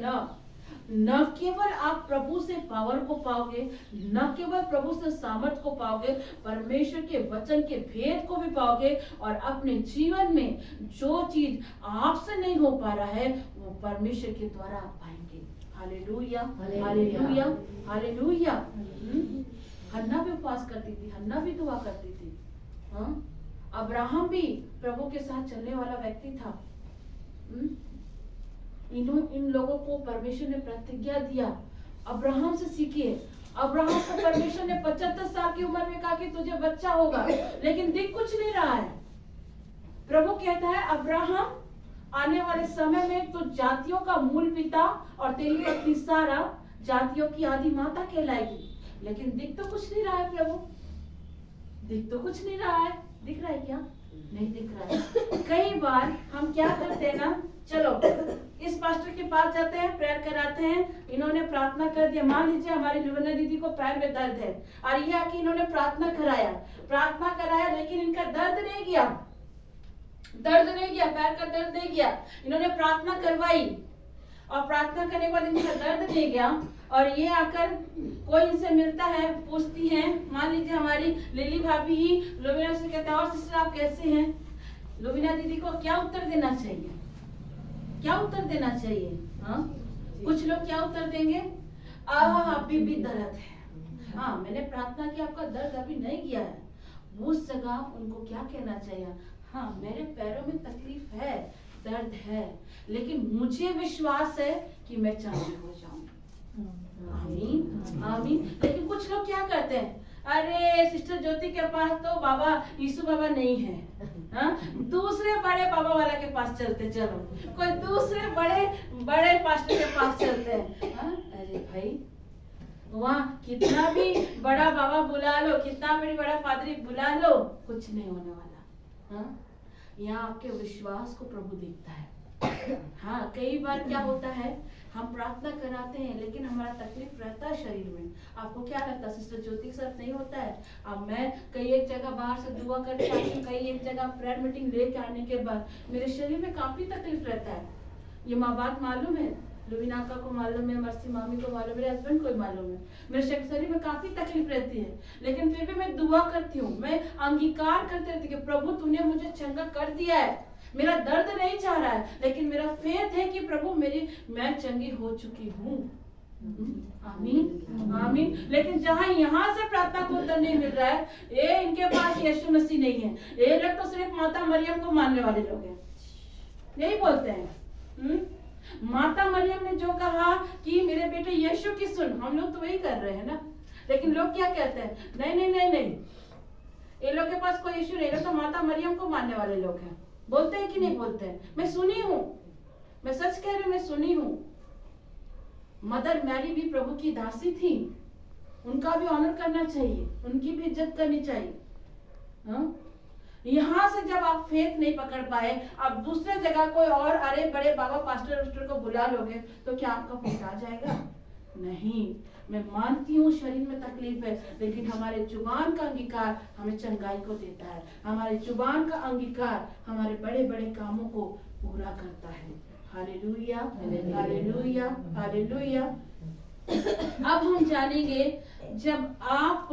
न केवल आप प्रभु से पावर को पाओगे, न केवल प्रभु से सामर्थ को पाओगे, परमेश्वर के वचन के भेद को भी पाओगे और अपने जीवन में जो चीज आपसे नहीं हो पा रहा है वो परमेश्वर के द्वारा आप पाएंगे। Hallelujah hallelujah hallelujah. हन्ना भी उपवास करती थी, हन्ना भी दुआ करती थी। हाँ, अब्राहम भी प्रभु के साथ चलने वाला व्यक्ति था। इन लोगों को परमेश्वर ने प्रतिज्ञा दिया, अब्राहम से सीखिए। अब्राहम को परमेश्वर ने 75 साल की उम्र में कहा कि तुझे बच्चा होगा, लेकिन दिख कुछ नहीं रहा है। प्रभु कहता है अब्राहम आने वाले समय में तो जातियों का मूल पिता और तेरी पत्नी सारा जातियों की आदि माता कहलाएगी, लेकिन दिख तो कुछ नहीं रहा है। प्रभु दिख तो कुछ नहीं रहा है, दिख रहा है क्या? नहीं दिख रहा है। कई बार हम क्या करते हैं ना, चलो इस पास्टर के पास जाते हैं, प्रेयर कराते हैं, इन्होंने प्रार्थना कर दिया, मान लीजिए हमारी लुबना दीदी को पैर में दर्द है और ये आके इन्होंने प्रार्थना कराया लेकिन इनका दर्द नहीं गया, पैर का दर्द नहीं गया। इन्होंने प्रार्थना करवाई और प्रार्थना करने के बाद इनका दर्द नहीं गया और ये आकर कोई इनसे मिलता है, पूछती हैं, मान लीजिए हमारी लिली भाभी ही लुबिना से कहता है, और सिस्टर आप कैसे हैं? लुबिना दीदी को क्या उत्तर देना चाहिए? हाँ, कुछ लोग क्या उत्तर देंगे? अभी भी दर्द है। हाँ, मैंने प्रार्थना की, आपका दर्द अभी नहीं गया है। उस जगह उनको क्या कहना चाहिए? हाँ, मेरे पैरों में तकलीफ है, दर्द है, लेकिन मुझे विश्वास है कि मैं चांदी हो जाऊंगी। आमीन, आमीन। लेकिन कुछ लोग क्या करते हैं, अरे सिस्टर ज्योति के पास तो बाबा यीशु बाबा नहीं है, हाँ? दूसरे बड़े बाबा वाला के पास चलते, चलो कोई दूसरे बड़े पास्टर के पास चलते हैं। हाँ? अरे भाई, वहाँ कितना भी बड़ा बाबा बुला लो, कितना भी बड़ा पादरी बुला लो, कुछ नहीं होने वाला। हाँ? यहाँ आपके विश्वास को प्रभु देखता है। हाँ, कई बार क्या होता है, हम प्रार्थना कराते हैं लेकिन हमारा तकलीफ रहता है शरीर में। आपको क्या लगता है सिस्टर ज्योति के साथ नहीं होता है? अब मैं कई एक जगह बाहर से दुआ करके आई हूँ, कई एक जगह प्रेयर मीटिंग लेके आने के बाद मेरे शरीर में काफी तकलीफ रहता है। ये बात मालूम है, लुबिना का को मालूम है, मर्सी मामी को मालूम है, मेरे हस्बैंड को मालूम है, मेरे शरीर में काफी तकलीफ रहती है, लेकिन फिर भी मैं दुआ करती हूँ, मैं अंगीकार करती रहती हूँ कि प्रभु तूने मुझे चंगा कर दिया है। मेरा दर्द नहीं चाह रहा है, लेकिन मेरा फेथ है कि प्रभु मैं चंगी हो चुकी हूँ। आमीन, आमीन। लेकिन जहाँ यहाँ से प्रार्थना को उत्तर नहीं मिल रहा है, ये इनके पास यीशु मसीह नहीं है, ये लोग तो सिर्फ माता मरियम को मानने वाले लोग हैं, यही बोलते हैं। माता मरियम ने जो कहा कि मेरे बेटे यीशु की सुन, हम लोग तो वही कर रहे हैं ना। लेकिन लोग क्या कहते हैं, नहीं नहीं नहीं नहीं, ये लोग के पास कोई यीशु नहीं, लोग तो माता मरियम को मानने वाले लोग हैं। बोलते हैं कि नहीं बोलते हैं? मैं सुनी हूँ, मैं सच कह रही हूँ, मैं सुनी हूँ। मदर मैरी भी प्रभु की दासी थी, उनका भी ऑनर करना चाहिए, उनकी भी इज्जत करनी चाहिए। हाँ? यहाँ से जब आप फेथ नहीं पकड़ पाए, आप दूसरे जगह कोई और अरे बड़े बाबा पास्टर को बुला लोगे तो क्या आपका फेथ आ जाएगा? नहीं। मैं मानती हूँ शरीर में तकलीफ है, लेकिन हमारे जुबान का अंगीकार हमें चंगाई को देता है। हमारे जुबान का अंगीकार हमारे बड़े बड़े कामों को पूरा करता है। Hallelujah, hallelujah, hallelujah. अब हम जानेंगे, जब आप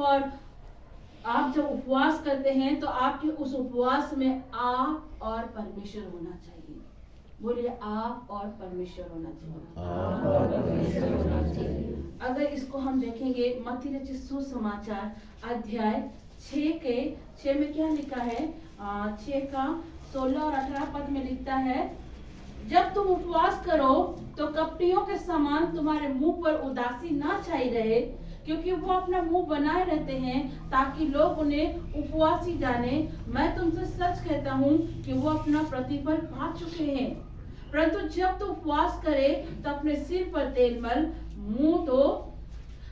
जब उपवास करते हैं तो आपके उस उपवास में आप और परमेश्वर होना चाहिए। बोलिए, आप और परमेश्वर होना चाहिए। अगर इसको हम देखेंगे मत्ती रचित सुसमाचार अध्याय 6 में क्या लिखा है, 6 का 16 और 18 पद में लिखता है, जब तुम उपवास करो तो कपटियों के समान तुम्हारे मुंह पर उदासी ना छाई रहे, क्योंकि वो अपना मुंह बनाए रहते हैं ताकि लोग उन्हें उपवासी जाने। मैं तुमसे सच कहता हूँ कि वो अपना प्रतिफल पा चुके हैं। परंतु जब तू उपवास करे तो अपने सिर पर तेल मल, मुंह धो,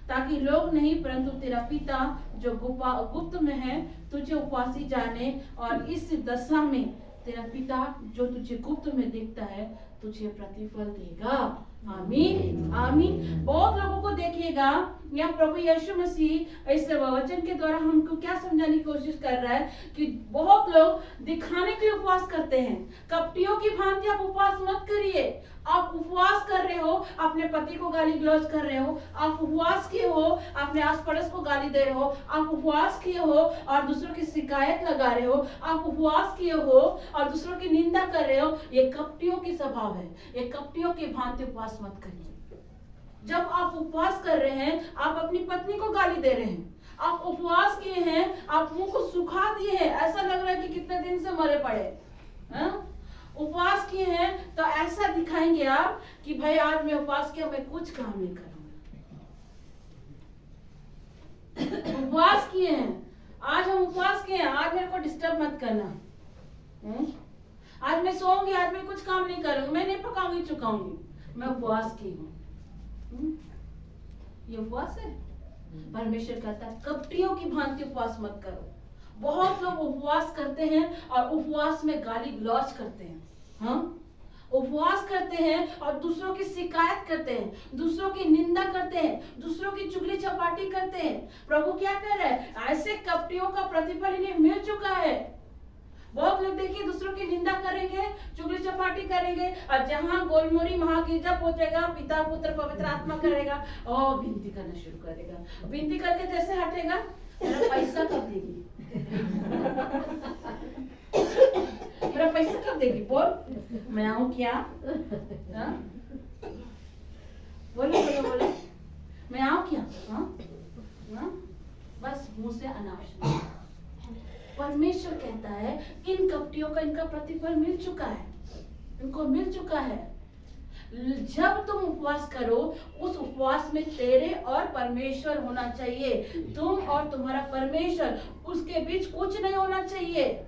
ताकि लोग नहीं परंतु तेरा पिता जो गुप्त में है तुझे उपवासी जाने, और इस दशा में तेरा पिता जो तुझे गुप्त में देखता है तुझे प्रतिफल देगा। आमीन, आमीन। बहुत लोगों को देखिएगा, यहाँ प्रभु यीशु मसीह इस वचन के द्वारा हमको क्या समझाने की कोशिश कर रहा है कि बहुत लोग दिखाने के लिए उपवास करते हैं। कपटियों की भांति आप उपवास मत करिए। आप उपवास कर रहे हो, अपने पति को गाली गलौज कर रहे हो, आप उपवास किए हो, अपने आस पड़ोस को गाली दे रहे हो, आप उपवास किए हो और दूसरों की शिकायत लगा रहे हो, आप उपवास किए हो और दूसरों की निंदा कर रहे हो। ये कपटियों की स्वभाव है, ये कपटियों की भांति उपवास मत करिए। जब आप उपवास कर रहे हैं, आप अपनी पत्नी को गाली दे रहे हैं, आप उपवास किए हैं, आप मुंह को सुखा दिए हैं, ऐसा लग रहा है कि कितने दिन से मरे पड़े। उपवास किए हैं तो ऐसा दिखाएंगे आप कि भाई आज मैं उपवास किया, मैं कुछ काम नहीं करूंगा। उपवास किए हैं, आज हम उपवास किए हैं, आज मेरे को डिस्टर्ब मत करना। आज मैं सोऊंगी, आज मैं कुछ काम नहीं करूंगी, मैं नहीं पकाऊंगी चुकाऊंगी, मैं उपवास की हूँ। ये उपवास है? परमेश्वर कहता है कपटियों की भांति उपवास मत करो। बहुत लोग उपवास करते हैं और उपवास में गाली गलौज करते हैं। हाँ, उपवास करते हैं और दूसरों की शिकायत करते हैं, दूसरों की निंदा करते हैं, दूसरों की चुगली चपाटी करते हैं। प्रभु क्या कह रहे हैं? ऐसे कपटियों का प्रतिफल इन्हें मिल चुका है। बहुत लोग देखिए दूसरों की निंदा करेंगे, चुगली चपाटी करेंगे, और जहां गोलमोरी महागिरजा पहुंचेगा, पिता पुत्र पवित्र आत्मा करेगा और विनती करना शुरू करेगा। विनती करके जैसे हटेगा, मेरा पैसा कब देगी? मेरा पैसा कब देगी? बोल, मैं आऊं क्या? हाँ? बोलो बोलो बोलो, मैं आऊं क्या? हाँ? हाँ? बस मुंह से अनावश्यक। परमेश्वर कहता है इन कपटियों का इनका प्रतिफल मिल चुका है, इनको मिल चुका है। जब तुम उपवास करो, उस उपवास में तेरे और परमेश्वर होना चाहिए। तुम और तुम्हारा परमेश्वर, उसके बीच कुछ नहीं होना चाहिए,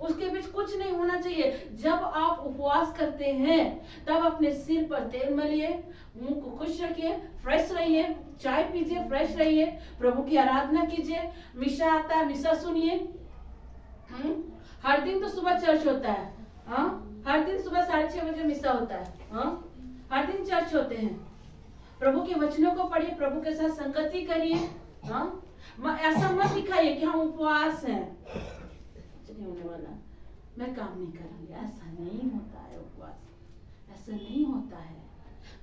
उसके बीच कुछ नहीं होना चाहिए। जब आप उपवास करते हैं तब अपने सिर पर तेल मलिए, मुंह को खुश रखिए, फ्रेश रहिए, चाय पीजिए, फ्रेश रहिए, प्रभु की आराधना कीजिए। मिशा आता है, मिशा सुनिए। हर दिन तो सुबह चर्च होता है। हाँ, हर दिन सुबह 6:30 बजे मिसा होता है। हाँ, हर दिन चर्च होते हैं। प्रभु के वचनों को पढ़िए, प्रभु के साथ संगति करिए। हाँ, ऐसा मत दिखाइए कि हम उपवास हैं, नहीं होने वाला, मैं काम नहीं करूंगी। ऐसा नहीं होता है उपवास, ऐसा नहीं होता है।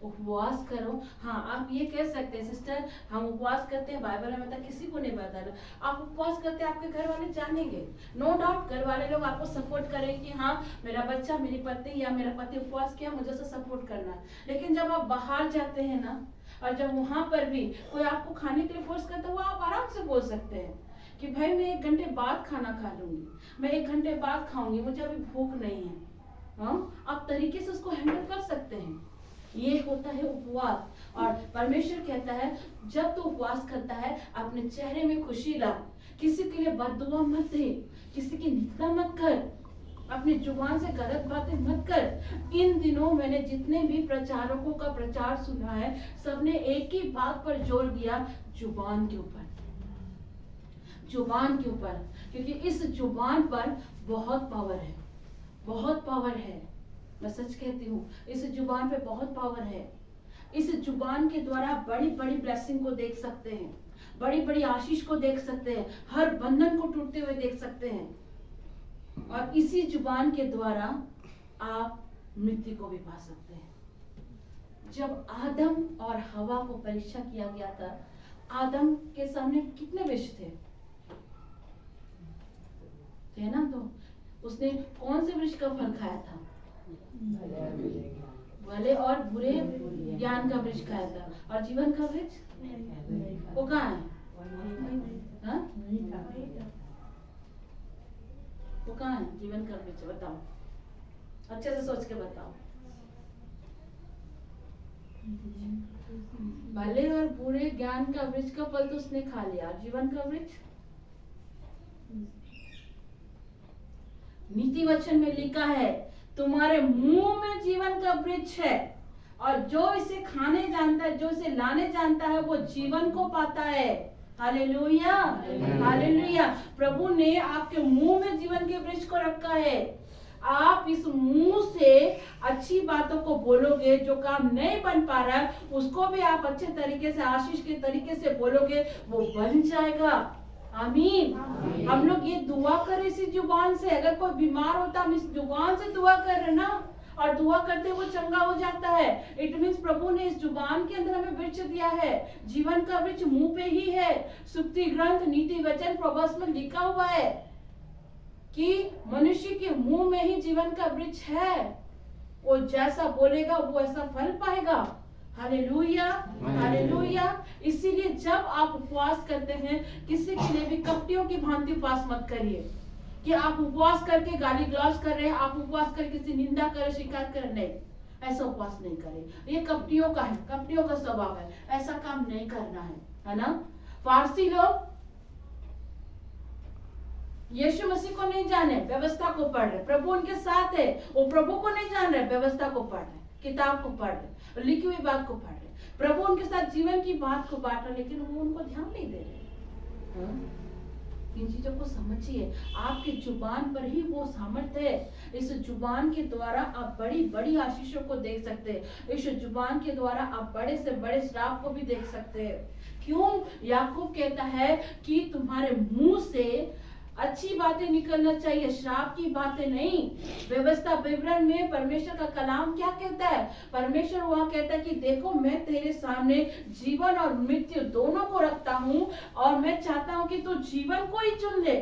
उपवास करो। हाँ, आप ये कह सकते हैं सिस्टर हम उपवास करते हैं, बाइबल में बता, किसी को नहीं बताना। आप उपवास करते हैं, आपके घर वाले जानेंगे, नो डाउट। घर वाले लोग आपको सपोर्ट करें कि हाँ मेरा बच्चा, मेरी पत्नी या मेरा पति उपवास किया, मुझे से सपोर्ट करना है। लेकिन जब आप बाहर जाते हैं ना, और जब वहां पर भी कोई आपको खाने के लिए फोर्स करता है, वो आप आराम से बोल सकते हैं कि भाई मैं 1 घंटे बाद खाना खा लूंगी, मैं 1 घंटे बाद खाऊंगी, मुझे अभी भूख नहीं है। हाँ, आप तरीके से उसको हैंडल कर सकते हैं। ये होता है उपवास। और परमेश्वर कहता है जब तू उपवास करता है, अपने चेहरे में खुशी ला, किसी के लिए बददुआ मत दे, किसी की निंदा मत कर, अपनी जुबान से गलत बातें मत कर। इन दिनों मैंने जितने भी प्रचारकों का प्रचार सुना है, सबने एक ही बात पर जोर दिया, जुबान के ऊपर, जुबान के ऊपर। क्योंकि इस जुबान पर बहुत पावर है, बहुत पावर है। मैं सच कहती हूँ, इस जुबान पे बहुत पावर है। इस जुबान के द्वारा बड़ी बड़ी ब्लेसिंग को देख सकते हैं, बड़ी बड़ी आशीष को देख सकते हैं, हर बंधन को टूटते हुए देख सकते हैं। और इसी जुबान के द्वारा आप मृत्यु को भी पा सकते हैं। जब आदम और हवा को परीक्षा किया गया था, आदम के सामने कितने विष थे ना? तो उसने कौन से वृक्ष का फल खाया था? भले और बुरे ज्ञान का वृक्ष खाया था। और जीवन का वृक्ष वो कहाँ है? हाँ? वो कहाँ है जीवन का वृक्ष? बताओ, अच्छे से सोच के बताओ। भले और बुरे ज्ञान का वृक्ष का फल तो उसने खा लिया, जीवन का वृक्ष? नीति वचन में लिखा है तुम्हारे मुंह में जीवन का वृक्ष है, और जो इसे खाने जानता है, जो इसे लाने जानता है, वो जीवन को पाता है। Hallelujah, hallelujah. प्रभु ने आपके मुंह में जीवन के वृक्ष को रखा है। आप इस मुंह से अच्छी बातों को बोलोगे, जो काम नहीं बन पा रहा है उसको भी आप अच्छे तरीके से, आशीष के तरीके से बोलोगे, वो बन जाएगा। आमीन। हम लोग ये दुआ करें इसी जुबान से। अगर कोई बीमार होता, हम इस जुबान से दुआ कर रहे ना, और दुआ करते वो चंगा हो जाता है। इट मीन्स प्रभु ने इस जुबान के अंदर हमें वृक्ष दिया है। जीवन का वृक्ष मुंह पे ही है। सुक्ति ग्रंथ, नीति वचन, प्रोवर्ब्स में लिखा हुआ है कि मनुष्य के मुंह में ही जीवन का वृक्ष है। वो जैसा बोलेगा वो ऐसा फल पाएगा। Hallelujah, hallelujah. इसीलिए जब आप उपवास करते हैं, किसी के लिए भी कपटियों की भांति उपवास मत करिए कि आप उपवास करके गाली गलौज कर रहे हैं, आप उपवास करके किसी निंदा कर रहे, शिकायत कर रहे। ऐसा उपवास नहीं करें। ये कपटियों का है, कपटियों का स्वभाव है। ऐसा काम नहीं करना है ना? फारसी लोग यीशु मसीह को नहीं जाने, व्यवस्था को पढ़ रहे। प्रभु उनके साथ है, वो प्रभु को नहीं जान रहे, व्यवस्था को पढ़ रहे, किताब को पढ़ रहे, लिखी हुई बात को पढ़ रहे। प्रभु उनके साथ जीवन की बात को बांट रहे, लेकिन वो उनको ध्यान नहीं दे रहे। इन चीजों को समझिए। आपकी जुबान पर ही वो सामर्थ्य है। इस जुबान के द्वारा आप बड़ी बड़ी आशीषों को देख सकते हैं। इस जुबान के द्वारा आप बड़े से बड़े श्राप को भी देख सकते हैं। क्यों? याकूब कहता है कि तुम्हारे मुंह से अच्छी बातें निकलना चाहिए, श्राप की बातें नहीं। व्यवस्था विवरण में परमेश्वर का कलाम क्या कहता है? परमेश्वर वहां कहता है कि देखो मैं तेरे सामने जीवन और मृत्यु दोनों को रखता हूं और मैं चाहता हूं कि तू जीवन को ही चुन ले।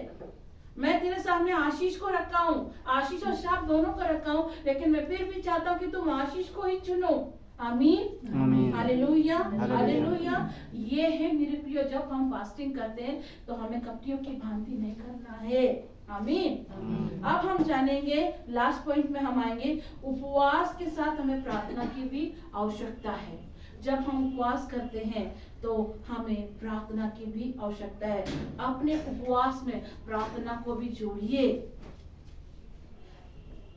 मैं तेरे सामने आशीष को रखा हूँ, आशीष और श्राप दोनों को रखा हूँ, लेकिन मैं फिर भी चाहता हूँ कि तुम आशीष को ही चुनो। आमीन, हालेलुया, हालेलुया। ये है मेरे प्रियो, जब हम फास्टिंग करते हैं तो हमें कपटियों की भांति नहीं करना है। आमीन। अब हम जानेंगे, लास्ट पॉइंट में हम आएंगे, उपवास के साथ हमें प्रार्थना की भी आवश्यकता है। जब हम उपवास करते हैं तो हमें प्रार्थना की भी आवश्यकता है। अपने उपवास में प्रार्थना को भी जोड़िए।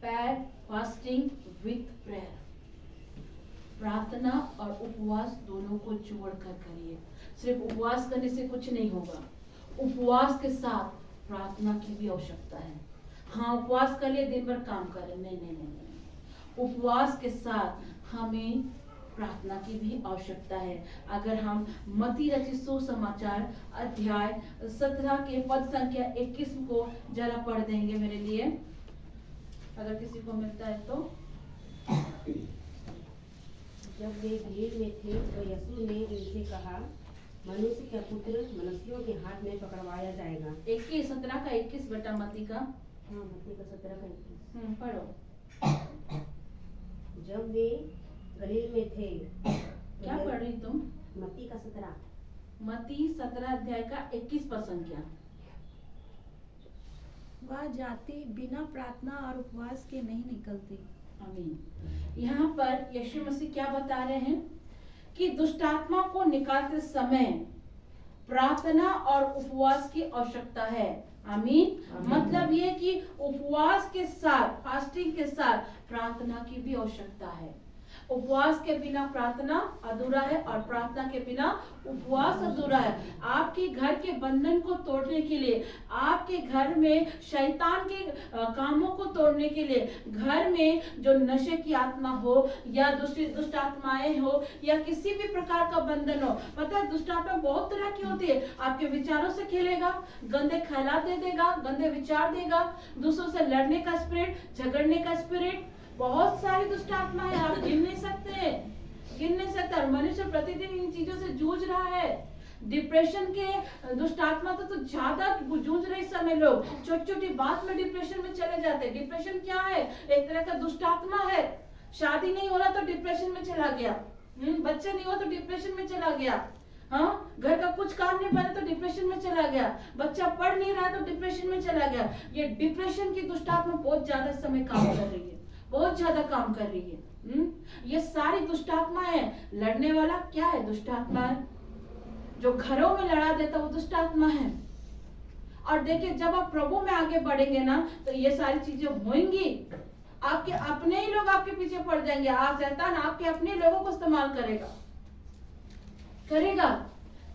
फास्टिंग विथ प्रेयर, प्रार्थना और उपवास दोनों को जोड़कर करिए। सिर्फ उपवास करने से कुछ नहीं होगा, उपवास के साथ प्रार्थना की भी आवश्यकता है। हाँ, उपवास कर लिए दिन भर काम करें, नहीं नहीं नहीं नहीं। उपवास के साथ हमें प्रार्थना की भी आवश्यकता है। अगर हम मत्ती रचित सुसमाचार अध्याय 17 के पद संख्या 21 को जरा पढ़ देंगे मेरे लिए, अगर किसी को मिलता है तो। जब वे भीड़ में थे तो यीशु ने उनसे कहा, मनुष्य का पुत्र मनुष्यों के हाथ में पकड़वाया जाएगा। 17 का 21 बेटा मत्ती का। हाँ, मत्ती का 17 का 21। पढ़ो। जब वे गलील में थे। क्या पढ़ रही तुम? मत्ती का 17। मत्ती 17 अध्याय का 21 पद संख्या। वह जाति बिना प्रार्थना और उपवास के नहीं निकलती। आमीन। यहाँ पर यीशु मसीह क्या बता रहे हैं कि दुष्टात्मा को निकालते समय प्रार्थना और उपवास की आवश्यकता है। आमीन। मतलब ये कि उपवास के साथ, फास्टिंग के साथ प्रार्थना की भी आवश्यकता है। उपवास के बिना प्रार्थना अधूरा है और प्रार्थना के बिना उपवास अधूरा है। आपके घर के बंधन को तोड़ने के लिए, आपके घर में शैतान के कामों को तोड़ने के लिए, घर में जो नशे की आत्मा हो या दुष्ट आत्माएं हो या किसी भी प्रकार का बंधन हो, पता है दुष्ट आत्मा बहुत तरह की होती है। आपके विचारों से खेलेगा, गंदे ख्यालात दे देगा, गंदे विचार देगा, दूसरों से लड़ने का स्पिरिट, झगड़ने का स्पिरिट, बहुत सारी दुष्ट आत्मा है, आप गिन नहीं सकते। और मनुष्य प्रतिदिन इन चीजों से जूझ रहा है। डिप्रेशन के दुष्ट आत्मा तो ज्यादा जूझ रहे इस समय। लोग छोटी छोटी बात में डिप्रेशन में चले जाते हैं। डिप्रेशन क्या है? एक तरह का दुष्ट आत्मा है। शादी नहीं हो रहा तो डिप्रेशन में चला गया, बच्चे नहीं हो तो डिप्रेशन में चला गया, हाँ, घर का कुछ काम नहीं बना तो डिप्रेशन में चला गया, बच्चा पढ़ नहीं रहा तो डिप्रेशन में चला गया। ये डिप्रेशन की दुष्ट आत्मा बहुत ज्यादा समय काम कर रही है, बहुत ज्यादा काम कर रही है। ये सारी दुष्ट आत्मा है। लड़ने वाला क्या है? दुष्ट आत्मा है। जो घरों में लड़ा देता वो दुष्ट आत्मा है। और देखिए, जब आप प्रभु में आगे बढ़ेंगे ना तो ये सारी चीजें होंगी। आपके अपने ही लोग आपके पीछे पड़ जाएंगे। आप शैतान आपके अपने लोगों को इस्तेमाल करेगा।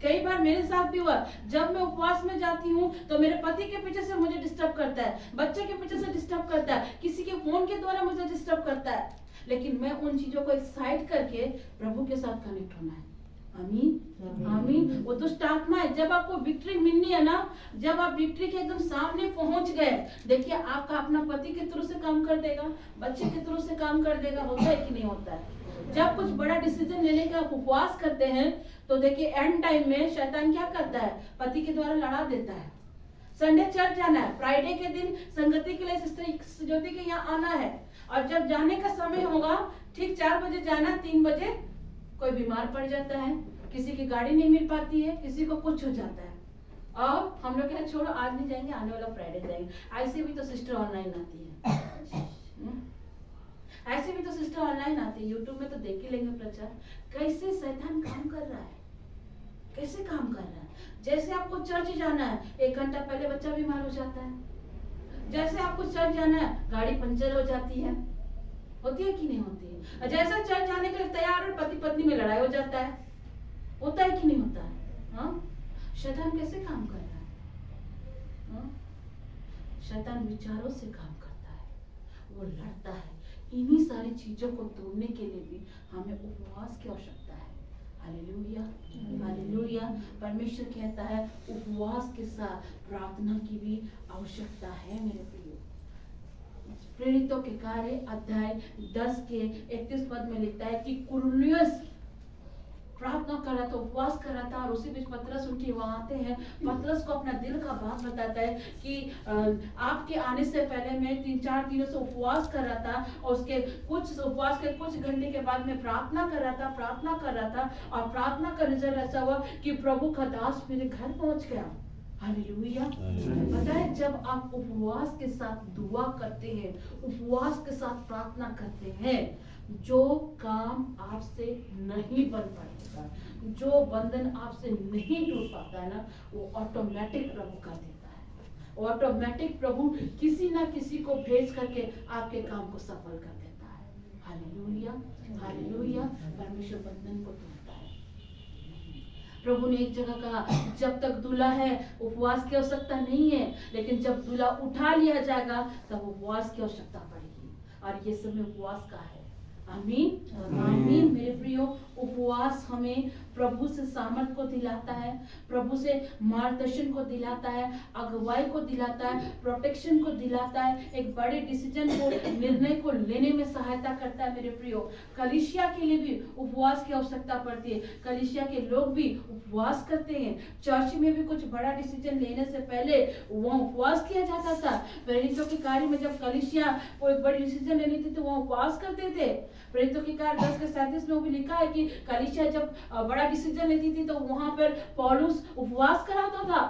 कई बार मेरे साथ भी हुआ, जब मैं उपवास में जाती हूँ तो मेरे पति के पीछे से मुझे डिस्टर्ब करता है, बच्चे के पीछे से डिस्टर्ब करता है, किसी के फोन के द्वारा मुझे डिस्टर्ब करता है। लेकिन मैं उन चीजों को एक साइड करके प्रभु के साथ कनेक्ट होना है। आमीन, आमीन। वो दुष्ट आत्मा है। जब आपको विक्ट्री मिलनी है ना, जब आप विक्ट्री के एकदम सामने पहुंच गए, देखिए आपका अपना पति के थ्रू से काम कर देगा, बच्चे के थ्रू से काम कर देगा। होता है कि नहीं होता है? जब कुछ बड़ा डिसीजन लेने का आप उपवास करते हैं तो देखिए एंड टाइम में शैतान क्या करता है? पति के द्वारा लड़ा देता है। संडे चर्च जाना है, फ्राइडे के दिन संगति के लिए सिस्टर ज्योति के यहाँ आना है, और जब जाने का समय होगा ठीक 4 बजे जाना, 3 बजे कोई बीमार पड़ जाता है, किसी की गाड़ी नहीं मिल पाती है, किसी को कुछ हो जाता है, और हम लोग कहते छोड़ो आज नहीं जाएंगे, आने वाला फ्राइडे जाएंगे। ऐसे भी तो सिस्टर ऑनलाइन आती है, ऐसे भी तो सिस्टर ऑनलाइन आती है, यूट्यूब में तो देख ही लेंगे प्रचार। कैसे शैतान काम कर रहा है, कैसे काम कर रहा है। जैसे आपको चर्च जाना है, 1 घंटा पहले बच्चा बीमार हो जाता है। जैसे आपको चर्च जाना है, गाड़ी पंचर हो जाती है। होती है कि नहीं होती है? जैसा चर्च जाने के लिए तैयार हो, पति पत्नी में लड़ाई हो जाता है। होता है कि नहीं होता है? हाँ, शैतान कैसे काम कर रहा है? हाँ? शैतान विचारों से काम करता है, वो लड़ता है। इन्हीं सारी चीजों को तोड़ने के लिए भी हमें उपवास की आवश्यकता है। Hallelujah, hallelujah. परमेश्वर कहता है उपवास के साथ प्रार्थना की भी आवश्यकता है मेरे प्रियो। प्रेरितों के कार्य अध्याय 10 के 31 पद में लिखता है कि कुरनेलियुस प्रार्थना कर रहा था, उपवास कर रहा था, और उसी बीच पतरस उनके वहां आते हैं। पतरस को अपना दिल का बात बताता है कि आपके आने से पहले मैं 3-4 दिनों से उपवास कर रहा था, और उसके उपवास के कुछ घंटे के बाद मैं प्रार्थना कर रहा था, और प्रार्थना का रिजल्ट ऐसा हुआ कि प्रभु का दास मेरे घर पहुंच गया। हालेलुया। पता है, जब आप उपवास के साथ दुआ करते हैं, उपवास के साथ प्रार्थना करते हैं, जो काम आपसे नहीं बन पाएगा, जो बंधन आपसे नहीं टूट पाता है ना, वो ऑटोमेटिक प्रभु कर देता है। ऑटोमेटिक प्रभु किसी ना किसी को भेज करके आपके काम को सफल कर देता है। Hallelujah, hallelujah. परमेश्वर बंधन को तोड़ता है। प्रभु ने एक जगह कहा, जब तक दूल्हा है उपवास की आवश्यकता नहीं है, लेकिन जब दूल्हा उठा लिया जाएगा तब उपवास की आवश्यकता पड़ेगी। और ये समय उपवास का है। आमीन, आमीन। मेरे प्रियो, उपवास हमें प्रभु से सामर्थ को दिलाता है, प्रभु से मार्गदर्शन को दिलाता है, अगुवाई को दिलाता है, प्रोटेक्शन को दिलाता है, एक बड़े डिसीजन को, निर्णय को लेने में सहायता करता है। मेरे प्रियो, कलीसिया के लिए भी उपवास की आवश्यकता पड़ती है। कलीसिया के लोग भी उपवास करते हैं। चर्च में भी कुछ बड़ा डिसीजन लेने से पहले वहाँ उपवास किया जाता था। प्रेरितों के कार्य में जब कलीसिया को एक बड़ी डिसीजन लेनी थी तो वहाँ उपवास करते थे। प्रेरितों के कार्य 10:37 में भी लिखा है कि कलीसिया जब बड़ा डिसीजन लेती थी तो वहां पर पौलुस उपवास कराता था,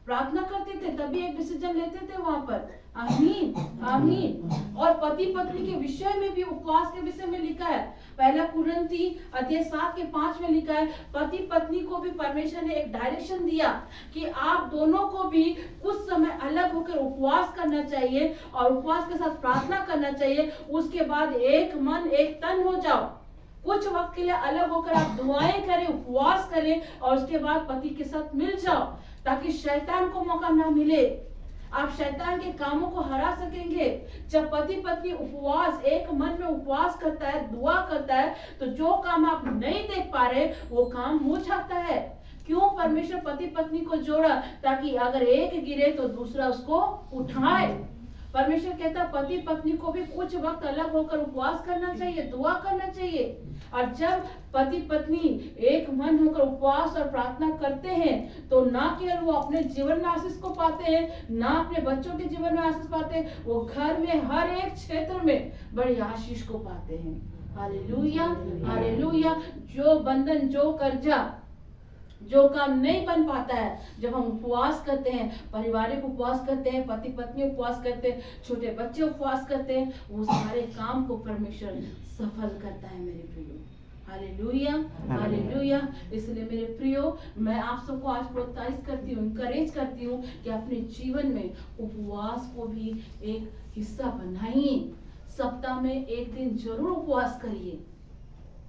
प्रार्थना करते थे, तभी एक डिसीजन लेते थे वहां पर। आमीन, आमीन। और पति पत्नी के विषय में भी उपवास के विषय में लिखा है। पहला कुरिन्थी अध्याय 7 के 5 में लिखा है, पति पत्नी को भी परमेश्वर ने एक डायरेक्शन दिया कि आप दोनों को भी कुछ समय अलग होकर उपवास करना चाहिए और उपवास के साथ प्रार्थना करना चाहिए। उसके बाद एक मन एक तन हो जाओ। कुछ वक्त के लिए अलग होकर आप दुआएं करें, उपवास करें, और उसके बाद पति के साथ मिल जाओ, ताकि शैतान को मौका ना मिले। आप शैतान के कामों को हरा सकेंगे। जब पति पत्नी उपवास, एक मन में उपवास करता है, दुआ करता है, तो जो काम आप नहीं देख पा रहे वो काम हो जाता है। क्यों परमेश्वर पति पत्नी को जोड़ा? ताकि अगर एक गिरे तो दूसरा उसको उठाए। परमेश्वर कहता है पति पत्नी को भी कुछ वक्त अलग होकर उपवास करना चाहिए, दुआ करना चाहिए। और जब पति पत्नी एक मन होकर उपवास और प्रार्थना करते हैं तो ना केवल वो अपने जीवन में आशीष को पाते हैं, ना अपने बच्चों के जीवन में आशीष पाते हैं, वो घर में हर एक क्षेत्र में बड़ी आशीष को पाते हैं। Hallelujah, hallelujah. जो बंधन, जो कर्जा, जो काम नहीं बन पाता है, जब हम उपवास करते हैं, पारिवारिक उपवास करते हैं, पति पत्नी उपवास करते हैं, छोटे बच्चे उपवास करते हैं, वो सारे काम को परमेश्वर सफल करता है मेरे प्रियो। Hallelujah, hallelujah. इसलिए मेरे प्रियो, मैं आप सबको आज प्रोत्साहित करती हूँ, इंकरेज करती हूँ कि अपने जीवन में उपवास को भी एक हिस्सा बनाइए। सप्ताह में एक दिन जरूर उपवास करिए।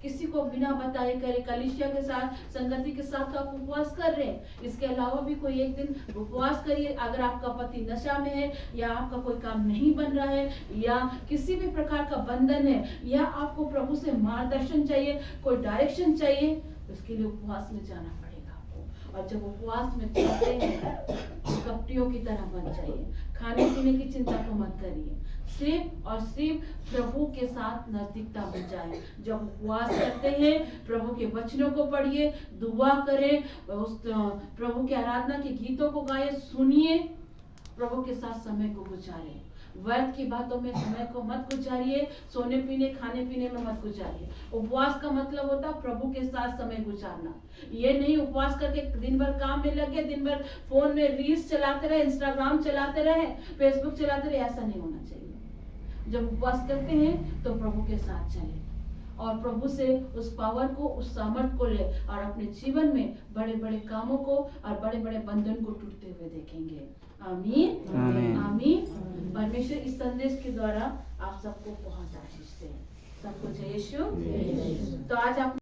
किसी को बिना बताए करे, कलीसिया के साथ, संगति के साथ आप उपवास कर रहे हैं, इसके अलावा भी कोई एक दिन उपवास करिए। अगर आपका पति नशा में है, या आपका कोई काम नहीं बन रहा है, या किसी भी प्रकार का बंधन है, या आपको प्रभु से मार्गदर्शन चाहिए, कोई डायरेक्शन चाहिए, उसके लिए उपवास में जाना पड़ेगा आपको। और जब उपवास में जाते हैं तो कपटियों की तरह मत जाइए, खाने पीने की चिंता को मत करिए, सिर्फ और सिर्फ प्रभु के साथ नजदीकता बचाएं। जब उपवास करते हैं, प्रभु के वचनों को पढ़िए, दुआ करें, उस प्रभु की आराधना के गीतों को गाएं, सुनिए, प्रभु के साथ समय को गुजारें। व्यर्थ की बातों में समय को मत गुजारिए, सोने पीने, खाने पीने में मत गुजारिए। उपवास का मतलब होता है प्रभु के साथ समय गुजारना। ये नहीं उपवास करके दिन भर काम में लगे, दिन भर फोन में रील्स चलाते रहे, इंस्टाग्राम चलाते रहे, फेसबुक चलाते रहे, ऐसा नहीं होना चाहिए। जब उपवास करते हैं तो प्रभु के साथ चले और प्रभु से उस पावर को, उस सामर्थ को ले, और अपने जीवन में बड़े बड़े कामों को और बड़े बड़े बंधन को टूटते हुए देखेंगे। आमीन, आमीन। आमीन। परमेश्वर इस संदेश के द्वारा आप सबको बहुत आशीष दे। सबको जय यीशु। तो आज आप